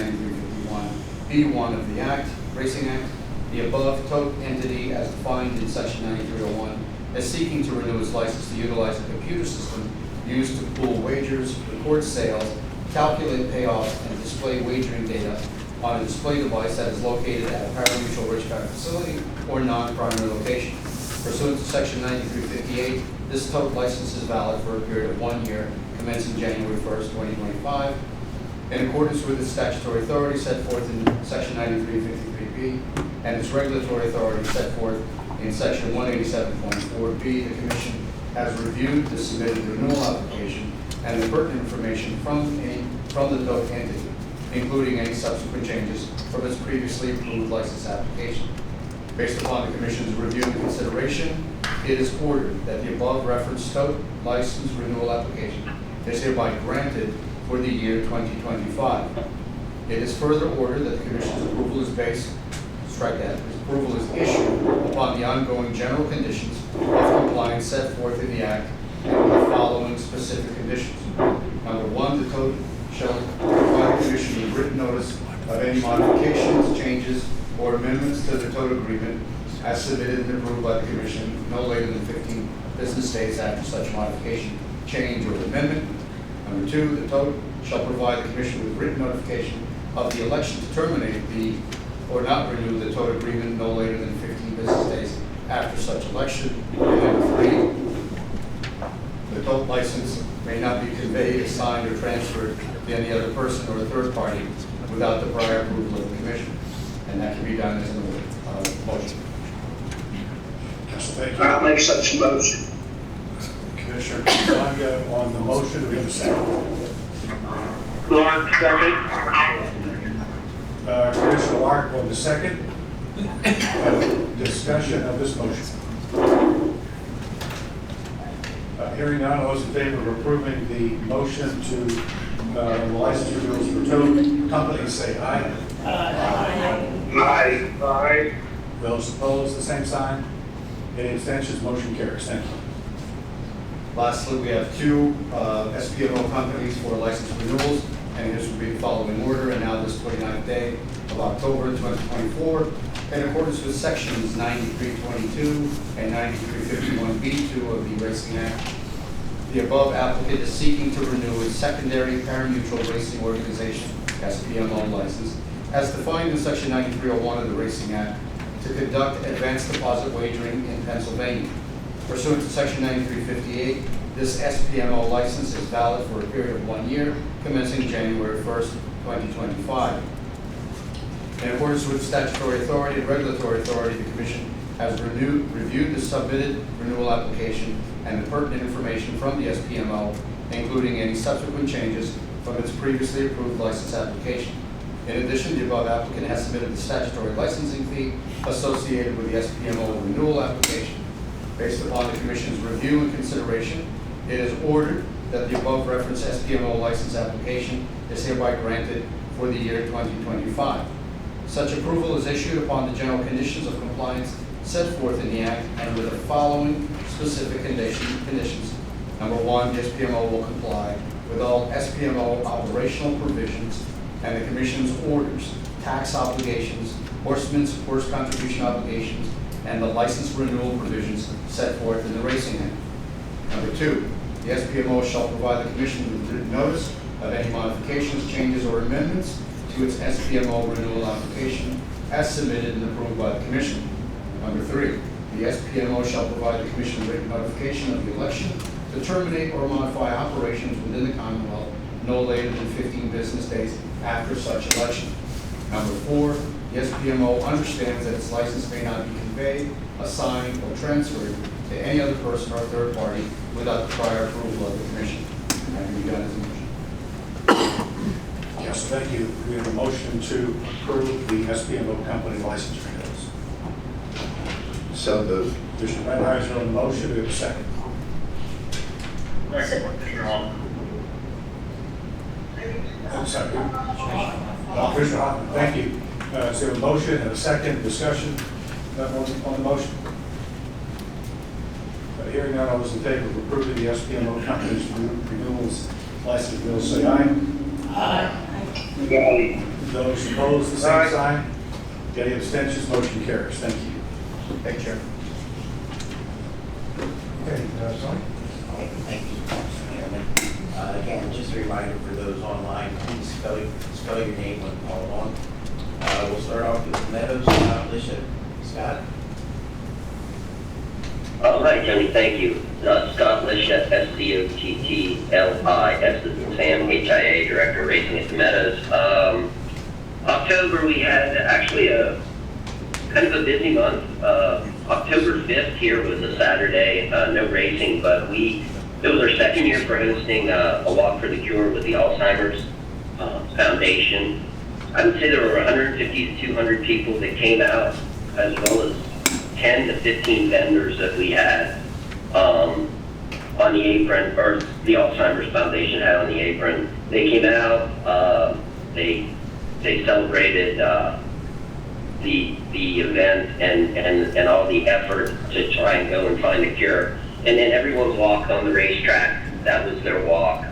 Speaker 14: 9351B1 of the Act, Racing Act, the above tote entity as defined in Section 9301 is seeking to renew its license to utilize a computer system used to pool wagers, record sales, calculate payoffs, and display wagering data on a display device that is located at a pari-mutuel rich-card facility or non-primary location. Pursuant to Section 9358, this tote license is valid for a period of 1 year, commencing January 1st, 2025. In accordance with its statutory authority set forth in Section 9353B and its regulatory authority set forth in Section 187.4B, the Commission has reviewed the submitted renewal application and the pertinent information from the tote entity, including any subsequent changes from its previously approved license application. Based upon the Commission's review and consideration, it is ordered that the above referenced tote license renewal application is hereby granted for the year 2025. It is further ordered that the Commission's approval is approval is issued upon the ongoing general conditions of compliance set forth in the Act and with the following specific conditions. Number one, the tote shall provide the Commission with written notice of any modifications, changes, or amendments to the tote agreement as submitted and approved by the Commission no later than 15 business days after such modification, change, or amendment. Number two, the tote shall provide the Commission with written notification of the election to terminate or not renew the tote agreement no later than 15 business days after such election. And number three, the tote license may not be conveyed, assigned, or transferred to any other person or a third party without the prior approval of the Commission. And that can be done as a motion.
Speaker 1: Council, thank you.
Speaker 6: I'll make such a motion.
Speaker 1: Commissioner Gonzaga on the motion. Do we have a second?
Speaker 6: Clark, second.
Speaker 1: Commissioner Lark on the second. Discussion of this motion. Hearing none, all those in favor of approving the motion to license renewals for tote companies, say aye.
Speaker 6: Aye. Aye.
Speaker 1: Those opposed, the same sign. Any abstentions? Motion carries. Thank you.
Speaker 14: Lastly, we have two SPMO companies for license renewals, and this will be the following order, and now this 29th day of October 2024, in accordance with sections 9322 and 9351B2 of the Racing Act. The above applicant is seeking to renew its secondary pari-mutuel racing organization, SPMO license, as defined in section 9301 of the Racing Act, to conduct advanced deposit wagering in Pennsylvania. Pursuant to section 9358, this SPMO license is valid for a period of 1 year, commencing January 1st, 2025. In accordance with statutory authority and regulatory authority, the Commission has reviewed the submitted renewal application and the pertinent information from the SPMO, including any subsequent changes from its previously approved license application. In addition, the above applicant has submitted the statutory licensing fee associated with the SPMO renewal application. Based upon the Commission's review and consideration, it is ordered that the above referenced SPMO license application is hereby granted for the year 2025. Such approval is issued upon the general conditions of compliance set forth in the Act and with the following specific conditions. Number one, the SPMO will comply with all SPMO operational provisions and the Commission's orders, tax obligations, horsemen's horse contribution obligations, and the license renewal provisions set forth in the Racing Act. Number two, the SPMO shall provide the Commission with written notice of any modifications, changes, or amendments to its SPMO renewal application as submitted and approved by the Commission. Number three, the SPMO shall provide the Commission written notification of the election to terminate or modify operations within the Commonwealth no later than 15 business days after such election. Number four, the SPMO understands that its license may not be conveyed, assigned, or transferred to any other person or third party without the prior approval of the Commission. That can be done as a motion.
Speaker 1: Yes, thank you. We have a motion to approve the SPMO company license renewals.
Speaker 8: So moved.
Speaker 1: Commissioner Benheiser on the motion. We have a second. Second. Commissioner Hoffman, thank you. So we have a motion and a second. Discussion on the motion. Hearing none, all those in favor of approving the SPMO company's renewals, license renewals, say aye.
Speaker 6: Aye.
Speaker 1: Those opposed, the same sign. Any abstentions? Motion carries. Thank you.
Speaker 14: Thank you, Chair.
Speaker 1: Okay, Tony?
Speaker 16: Thank you, Mr. Chairman. Again, just a reminder for those online, please spell your name when called on. We'll start off with Meadows, Alicia, Scott.
Speaker 17: Hi, Tony. Thank you. Scott Lisha, SCOTTLI, S as in Sam, HIA, Director of Racing at the Meadows. October, we had actually a kind of a busy month. October 5th here was a Saturday, no racing, but it was our second year for hosting a Walk for the Cure with the Alzheimer's Foundation. I would say there were 150 to 200 people that came out, as well as 10 to 15 vendors that we had on the apron, or the Alzheimer's Foundation had on the apron. They came out, they celebrated the event and all the effort to try and go and find a cure. And then everyone's walk on the racetrack, that was their walk.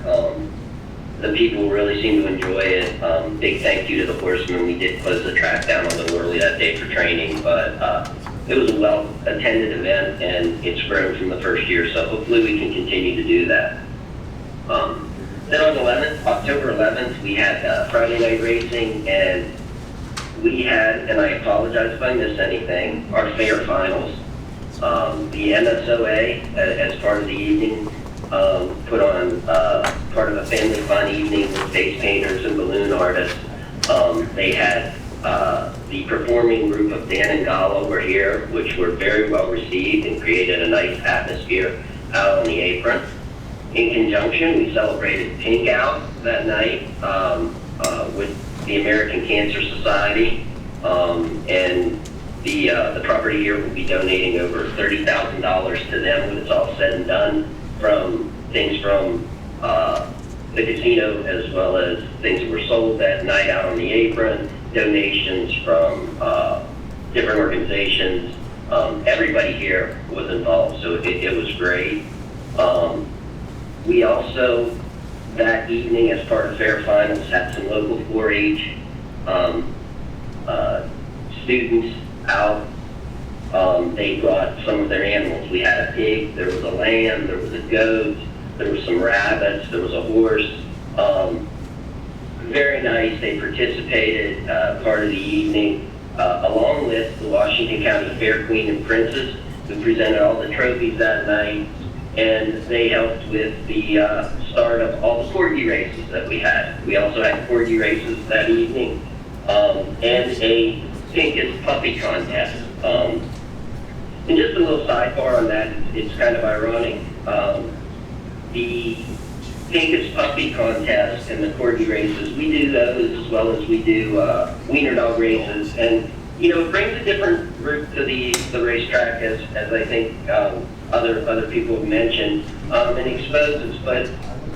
Speaker 17: The people really seemed to enjoy it. Big thank you to the horsemen. We did close the track down a little early that day for training, but it was a well-attended event, and it's grown from the first year, so hopefully we can continue to do that. Then on October 11th, we had Friday night racing, and we had, and I apologize if I missed anything, our fair finals. The MSOA, as part of the evening, put on part of a family fun evening with face painters and balloon artists. They had the performing group of Dan and Gallo were here, which were very well received and created a nice atmosphere out on the apron. In conjunction, we celebrated Pink Out that night with the American Cancer Society, and the property here will be donating over $30,000 to them when it's all said and done, from things from the casino, as well as things that were sold that night out on the apron, donations from different organizations, everybody here was involved, so it was great. We also, that evening, as part of Fair Finals, had some local 4-H students out. They brought some of their animals. We had a pig, there was a lamb, there was a goat, there were some rabbits, there was a horse. Very nice. They participated part of the evening, along with the Washington County Fair Queen and Princess, who presented all the trophies that night, and they helped with the start of all the corgi races that we had. We also had corgi races that evening, and a pinkest puppy contest. And just a little sidebar on that, it's kind of ironic. The pinkest puppy contest and the corgi races, we do those as well as we do wiener dog races, and it brings a different group to the racetrack, as I think other people have mentioned, and exposes. But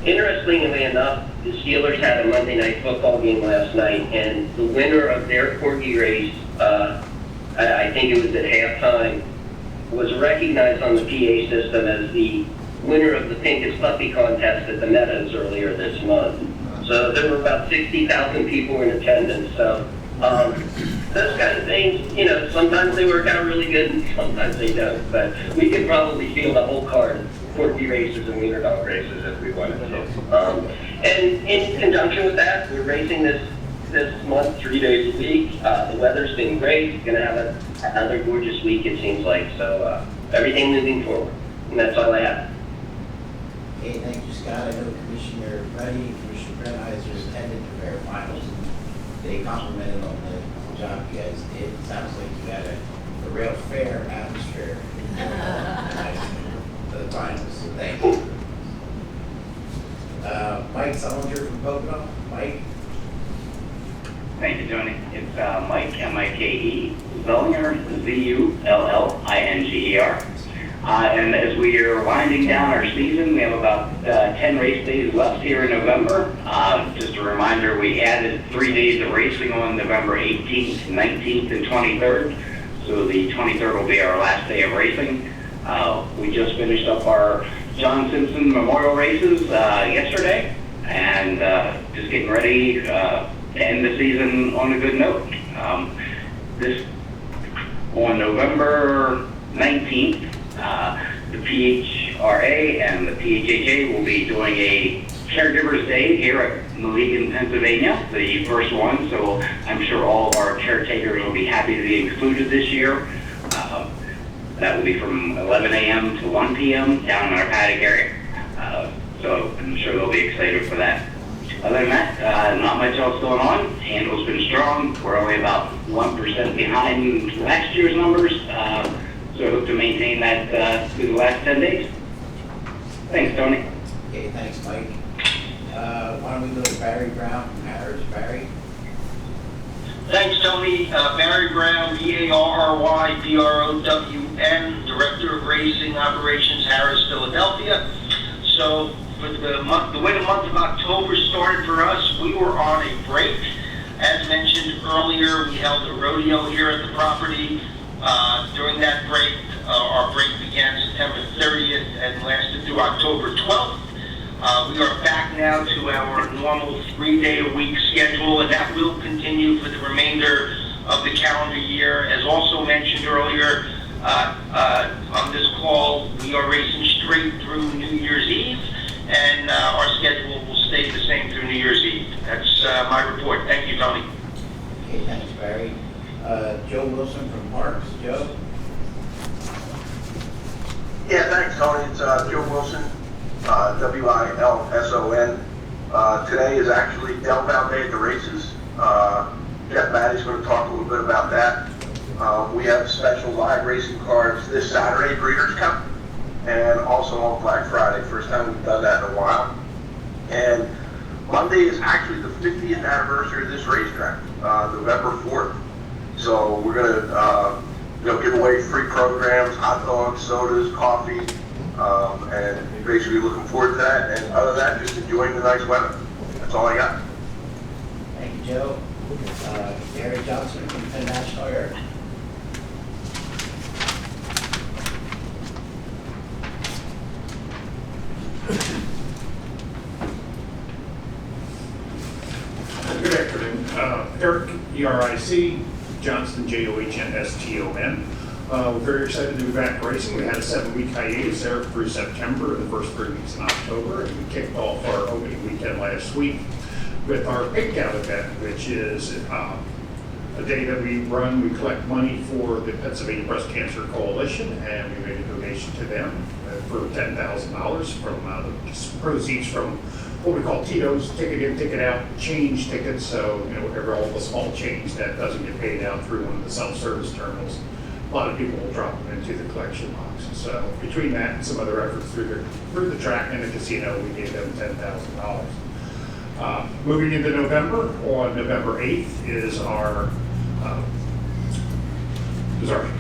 Speaker 17: interestingly enough, the Steelers had a Monday night football game last night, and the winner of their corgi race, I think it was at halftime, was recognized on the PA system as the winner of the pinkest puppy contest at the Meadows earlier this month. So there were about 60,000 people in attendance. So those kind of things, sometimes they work out really good and sometimes they don't. But we could probably field the whole card, corgi races and wiener dog races if we wanted to. And in conjunction with that, we're racing this month 3 days a week. The weather's been great. We're going to have another gorgeous week, it seems like. So everything moving forward. And that's all I have.
Speaker 16: Okay, thank you, Scott. I know Commissioner Buddy and Commissioner Brenizer attended the fair finals, and they complimented on the job you guys did. It sounds like you had a real fair atmosphere for the finals, so thank you. Mike Sullinger from Pocono. Mike?
Speaker 2: Thank you, Tony. It's Mike, M-I-K-E, Zullinger, Z-U-L-L-I-N-G-E-R. And as we are winding down our season, we have about 10 race days left here in November. Just a reminder, we added 3 days of racing on November 18th, 19th, and 23rd. So the 23rd will be our last day of racing. We just finished up our John Simpson Memorial races yesterday, and just getting ready to end the season on a good note. On November 19th, the PHRA and the PHHA will be doing a Caregivers Day here at Mohegan, Pennsylvania, the first one, so I'm sure all of our caretakers will be happy to be included this year. That will be from 11 a.m. to 1 p.m. down in our paddock area, so I'm sure they'll be excited for that. Other than that, not much else going on. Handle's been strong. We're only about 1% behind last year's numbers. So I hope to maintain that through the last 10 days. Thanks, Tony.
Speaker 16: Okay, thanks, Mike. Why don't we go to Barry Brown from Harris? Barry?
Speaker 18: Thanks, Tony. Barry Brown, B-A-R-R-Y-B-R-O-W-N, Director of Racing Operations, Harris, Philadelphia. So for the way the month of October started for us, we were on a break. As mentioned earlier, we held a rodeo here at the property. During that break, our break began September 30th and lasted through October 12th. We are back now to our normal 3-day-a-week schedule, and that will continue for the remainder of the calendar year. As also mentioned earlier on this call, we are racing straight through New Year's Eve, and our schedule will stay the same through New Year's Eve. That's my report. Thank you, Tony.
Speaker 16: Okay, thanks, Barry. Joe Wilson from Parks. Joe?
Speaker 19: Yeah, thanks, Tony. It's Joe Wilson, W-I-L-S-O-N. Today is actually Delbound Day at the races. Jeff Maddie's going to talk a little bit about that. We have special live racing cards this Saturday, Breeders' Cup, and also on Black Friday. First time we've done that in a while. And Monday is actually the 50th anniversary of this racetrack, November 4th. So we're going to give away free programs, hot dogs, sodas, coffee, and basically looking forward to that. And other than that, just enjoying the nice weather. That's all I got.
Speaker 16: Thank you, Joe. Gary Johnson from Penn National Air.
Speaker 1: JRIC, Johnston, JOHNSTON. We're very excited to be back racing. We had a 7-week hiatus there through September, the first 3 weeks in October, and we kicked off our opening weekend last week with our Pig Out event, which is a day that we run. We collect money for the Pennsylvania Breast Cancer Coalition, and we made a donation to them for $10,000 from the proceeds from what we call Tito's ticket in, ticket out, change tickets. So, whatever, all the small change that doesn't get paid out through one of the self-service terminals, a lot of people will drop them into the collection box. So between that and some other efforts through the track and the casino, we gave them $10,000. Moving into November, on November 8th is our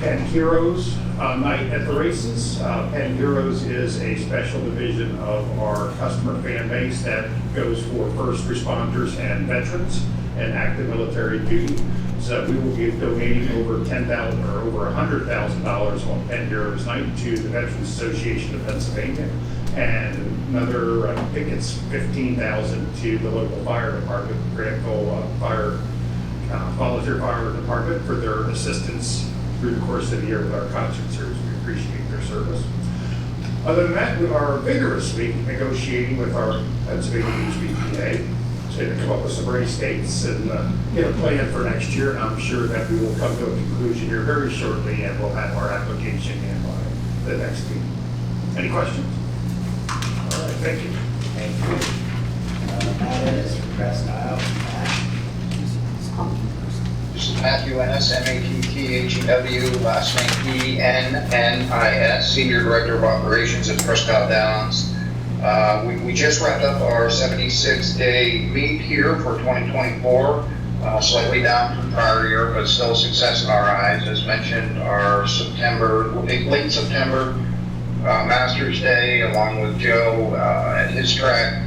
Speaker 1: Penn Heroes night at the races. Penn Heroes is a special division of our customer fan base that goes for first responders and veterans and active military duty. So we will be donating over $10,000 or over $100,000 on Penn Heroes night to the Veterans Association of Pennsylvania, and another, I think it's $15,000 to the local fire department, Granville Volunteer Fire Department, for their assistance through the course of the year with our concert series. We appreciate their service. Other than that, we are vigorously negotiating with our Pennsylvania HBPA to come up with some race dates and get a plan for next year. And I'm sure that we will come to a conclusion here very shortly, and we'll have our application in by the next meeting. Any questions? All right, thank you.
Speaker 16: Thank you. Matt Ennis from Presque Isle.
Speaker 20: This is Matthew Ennis, M-A-T-T-H-E-W, last name E-N-N-I-S, Senior Director of Operations at Presque Isle Downs. We just wrapped up our 76-day meet here for 2024, slightly down from prior year, but still a success in our eyes. As mentioned, our late September Masters Day, along with Joe at his track,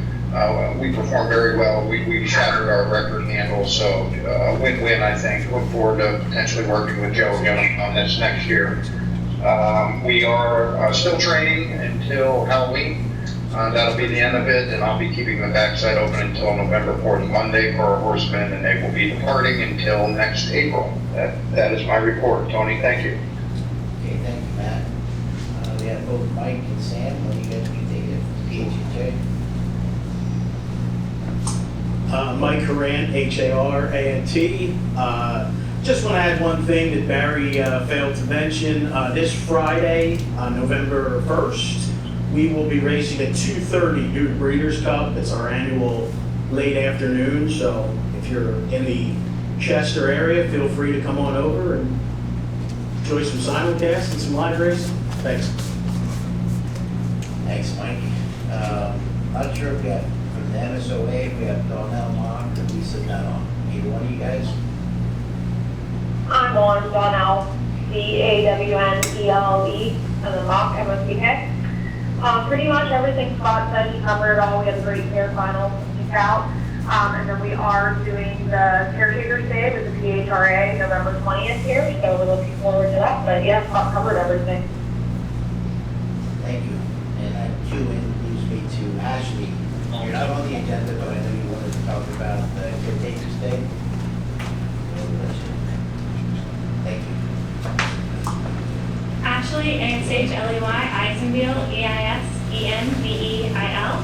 Speaker 20: we performed very well. We shattered our record handle, so win-win, I think. Look forward to potentially working with Joe again on this next year. We are still training until Halloween. That'll be the end of it, and I'll be keeping the backside open until November 4th, Monday, for our horsemen, and they will be departing until next April. That is my report. Tony, thank you.
Speaker 16: Okay, thank you, Matt. We have both Mike and Sam. When you guys can take it, PHHA.
Speaker 7: Mike Harant, H-A-R-A-N-T. Just want to add one thing that Barry failed to mention. This Friday, November 1st, we will be racing at 2:30 due to Breeders' Cup. It's our annual late afternoon, so if you're in the Chester area, feel free to come on over and enjoy some simulcast and some live racing. Thanks.
Speaker 16: Thanks, Mike. Not sure if we have, from the MSOA, if we have Donnell Mock or Lisa Donnell. Either one of you guys?
Speaker 21: I'm on Donnell, D-A-W-N-E-L-L-E, and the Mock, M-O-C-K. Pretty much everything Scott said, he covered it all. We had a great fair final to pick out. And then we are doing the Caretakers Day with the PHRA November 20th here, so we're looking forward to that. But yeah, Scott covered everything.
Speaker 16: Thank you. And that too introduced me to Ashley. You're not on the agenda, but I know you wanted to talk about the Caretakers Day. Thank you.
Speaker 22: Ashley, A-S-H-L-E-Y, Eisenbeil, E-I-S-E-N-B-E-I-L.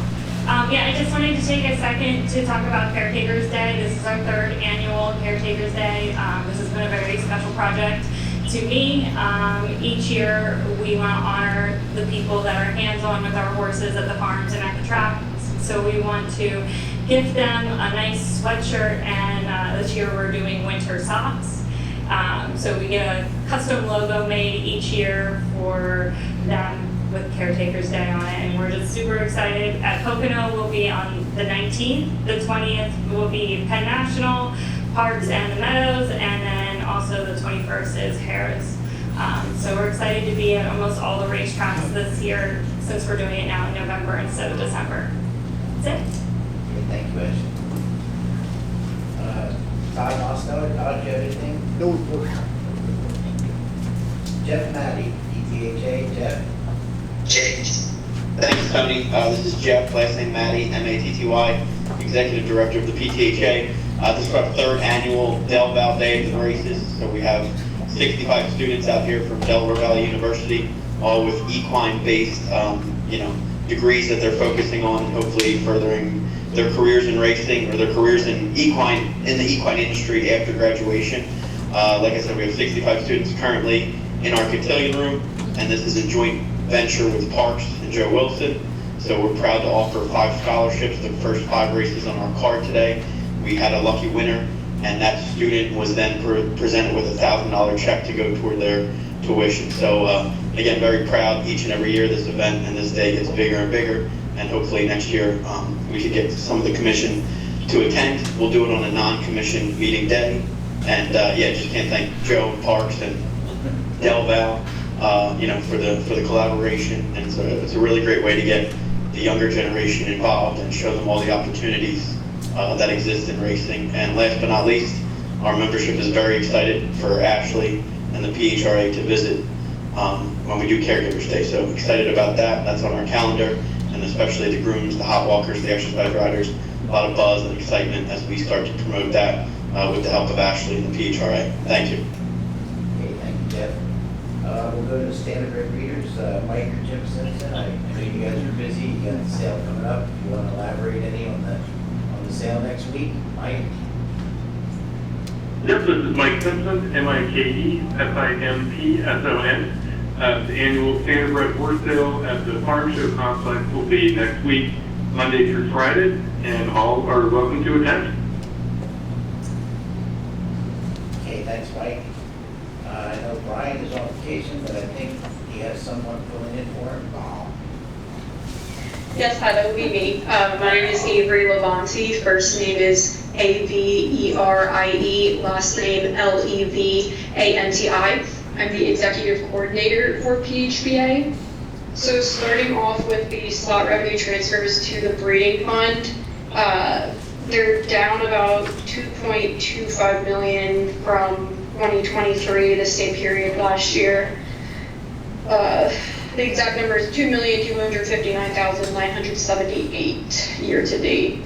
Speaker 22: I just wanted to take a second to talk about Caretakers Day. This is our 3rd annual Caretakers Day. This has been a very special project to me. Each year we want to honor the people that are hands-on with our horses at the farms and at the tracks. So we want to gift them a nice sweatshirt, and this year we're doing winter socks. So we get a custom logo made each year for them with Caretakers Day on it, and we're just super excited. At Pocono we'll be on the 19th, the 20th will be Penn National, Parks and the Meadows, and then also the 21st is Harris. So we're excited to be at almost all the racetracks this year, since we're doing it now in November instead of December. That's it.
Speaker 16: Okay, thank you, Ashley. Todd Mostow, Todd, do you have anything?
Speaker 8: No report.
Speaker 16: Jeff Matty, ETHA, Jeff.
Speaker 23: Thanks, Tony. This is Jeff, last name Matty, M-A-T-T-Y, Executive Director of the PTHA.
Speaker 10: This is our third annual Del Val Day of the races. So we have 65 students out here from Delaware Valley University, all with equine-based, degrees that they're focusing on, and hopefully furthering their careers in racing or their careers in the equine industry after graduation. Like I said, we have 65 students currently in our cotillion room, and this is a joint venture with Parks and Joe Wilson. So we're proud to offer 5 scholarships, the first 5 races on our card today. We had a lucky winner, and that student was then presented with a $1,000 check to go toward their tuition. So again, very proud each and every year this event and this day gets bigger and bigger, and hopefully next year we could get some of the commission to attend. We'll do it on a non-commission meeting day, and just can't thank Joe and Parks and Del Val, for the collaboration, and it's a really great way to get the younger generation involved and show them all the opportunities that exist in racing. And last but not least, our membership is very excited for Ashley and the PHRA to visit when we do Caregivers Day. So excited about that. That's on our calendar, and especially the grooms, the hot walkers, the exercise riders. A lot of buzz and excitement as we start to promote that with the help of Ashley and the PHRA. Thank you.
Speaker 16: Okay, thank you, Jeff. We'll go to the Standardbred Breeders. Mike or Jim Simpson, I know you guys are busy. You got the sale coming up. Do you want to elaborate any on the sale next week? Mike?
Speaker 11: Yep, this is Mike Simpson, MikeSimpson. The annual Standardbred Horse Sale at the Farm Show Complex will be next week, Monday through Friday, and all are welcome to attend.
Speaker 16: Okay, thanks, Mike. I know Brian is on vacation, but I think he has someone filling in for him.
Speaker 23: Yes, hi, that would be me. My name is Avery Levanti. First name is Averie, last name Levanti. I'm the executive coordinator for PHBA. So starting off with the slot revenue transfers to the breeding fund, they're down about $2.25 million from 2023, the same period last year. The exact number is $2,259,978 year to date.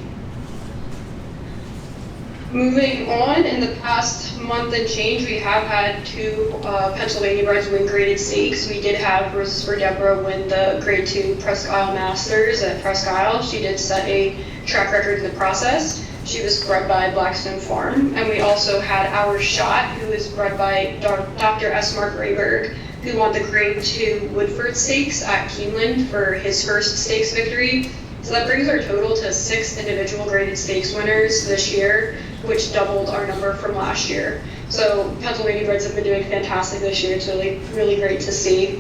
Speaker 23: Moving on, in the past month and change, we have had 2 Pennsylvania breds win graded stakes. We did have Roses for Deborah win the Grade 2 Presque Isle Masters at Presque Isle. She did set a track record in the process. She was bred by Blackstone Farm. And we also had Our Shot, who is bred by Dr. S. Mark Rayberg, who won the Grade 2 Woodford Stakes at Keeneland for his first stakes victory. So that brings our total to 6 individual graded stakes winners this year, which doubled our number from last year. So Pennsylvania breds have been doing fantastic this year. It's really great to see.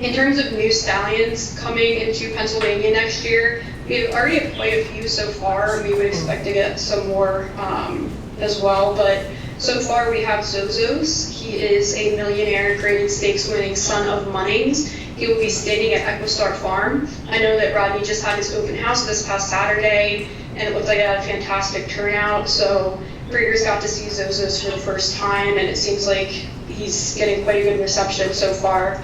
Speaker 23: In terms of new stallions coming into Pennsylvania next year, we already have quite a few so far, and we would expect to get some more as well. But so far we have Zozos. He is a millionaire graded stakes winning son of Munnings. He will be staying at Equistar Farm. I know that Rodney just had his open house this past Saturday, and it looked like it had a fantastic turnout. So breeders got to see Zozos for the first time, and it seems like he's getting quite a good reception so far.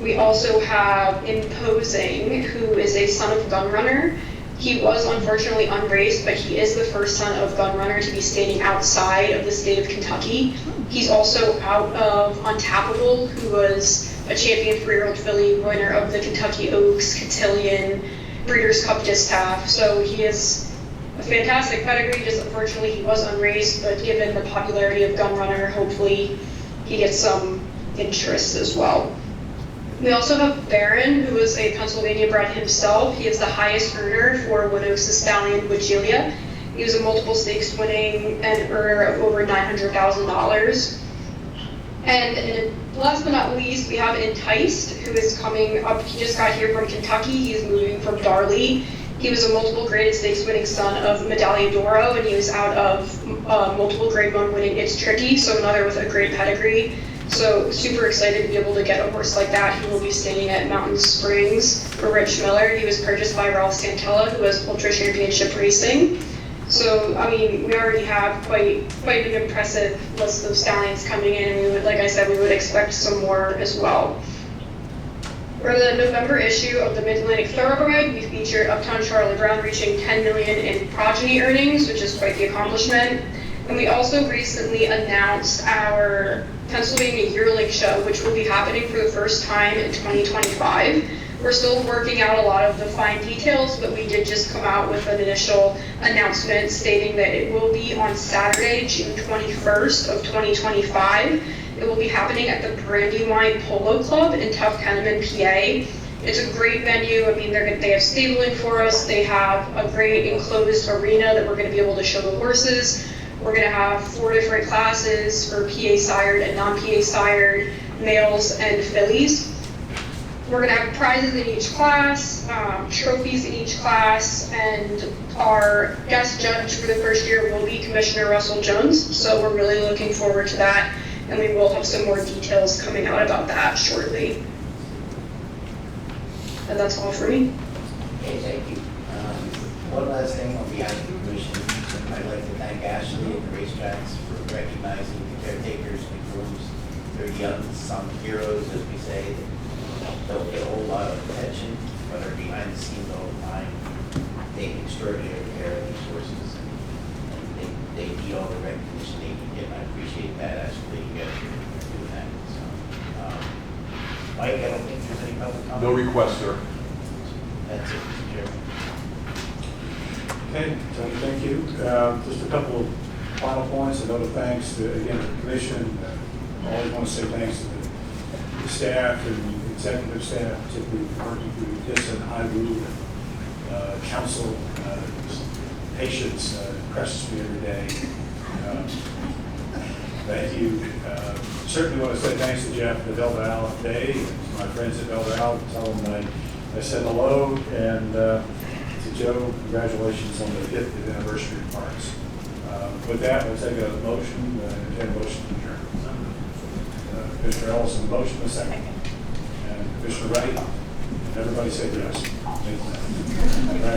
Speaker 23: We also have Imposing, who is a son of Gunrunner. He was unfortunately unraced, but he is the first son of Gunrunner to be standing outside of the state of Kentucky. He's also out of Untappable, who was a champion 3-year-old filly, winner of the Kentucky Oaks, Cotillion, Breeders' Cup Distaff. So he is a fantastic pedigree, just unfortunately he was unraced, but given the popularity of Gunrunner, hopefully he gets some interest as well. We also have Baron, who is a Pennsylvania bred himself. He is the highest earner for Wood Oaks' stallion, Wigilia. He was a multiple stakes winning and earner of over $900,000. And last but not least, we have Enticed, who is coming up. He just got here from Kentucky. He is moving from Darley. He was a multiple graded stakes winning son of Medaglia d'Oro, and he was out of multiple grade 1 winning It's Tricky, so another with a great pedigree. So super excited to be able to get a horse like that. He will be staying at Mountain Springs for Rich Miller. He was purchased by Ralph Santella, who has Ultra Championship Racing. So, I mean, we already have quite an impressive list of stallions coming in, and we would, like I said, we would expect some more as well. For the November issue of the Mid-Atlantic Thoroughbred, we featured Uptown Charlie Brown reaching $10 million in progeny earnings, which is quite the accomplishment. And we also recently announced our Pennsylvania Yearling Show, which will be happening for the first time in 2025. We're still working out a lot of the fine details, but we did just come out with an initial announcement stating that it will be on Saturday, June 21st of 2025. It will be happening at the Brandywine Polo Club in Toughkenneman, PA. It's a great venue. I mean, they have stabling for us. They have a great enclosed arena that we're going to be able to show the horses. We're going to have 4 different classes for PA sired and non-PA sired males and fillies. We're going to have prizes in each class, trophies in each class, and our guest judge for the first year will be Commissioner Russell Jones. So we're really looking forward to that, and we will have some more details coming out about that shortly. And that's all for me.
Speaker 16: Okay, thank you. One last thing on behalf of the commission, I'd like to thank Ashley and the racetracks for recognizing the caretakers and grooms. They're the unsung heroes, as we say, that don't get a whole lot of attention, but are behind the scenes all the time, taking extraordinary care of these horses. And they need all the recognition they can get, and I appreciate that, Ashley, you guys are doing that. So, Mike, I don't think there's any public comment.
Speaker 4: No request, sir.
Speaker 16: That's it, Mr. Chairman.
Speaker 1: Okay, Tony, thank you. Just a couple of final points. A note of thanks to, again, the commission. I always want to say thanks to the staff and executive staff, particularly working through this and IRU, council, patience, impresses me every day. Thank you. Certainly want to say thanks to Jeff at Del Val today, and my friends at Del Val. Tell them I said hello, and to Joe, congratulations on the 50th anniversary of Parks. With that, we'll take a motion, entertain a motion to adjourn. Commissioner Ellison, motion a second. And Commissioner Wright, everybody say yes.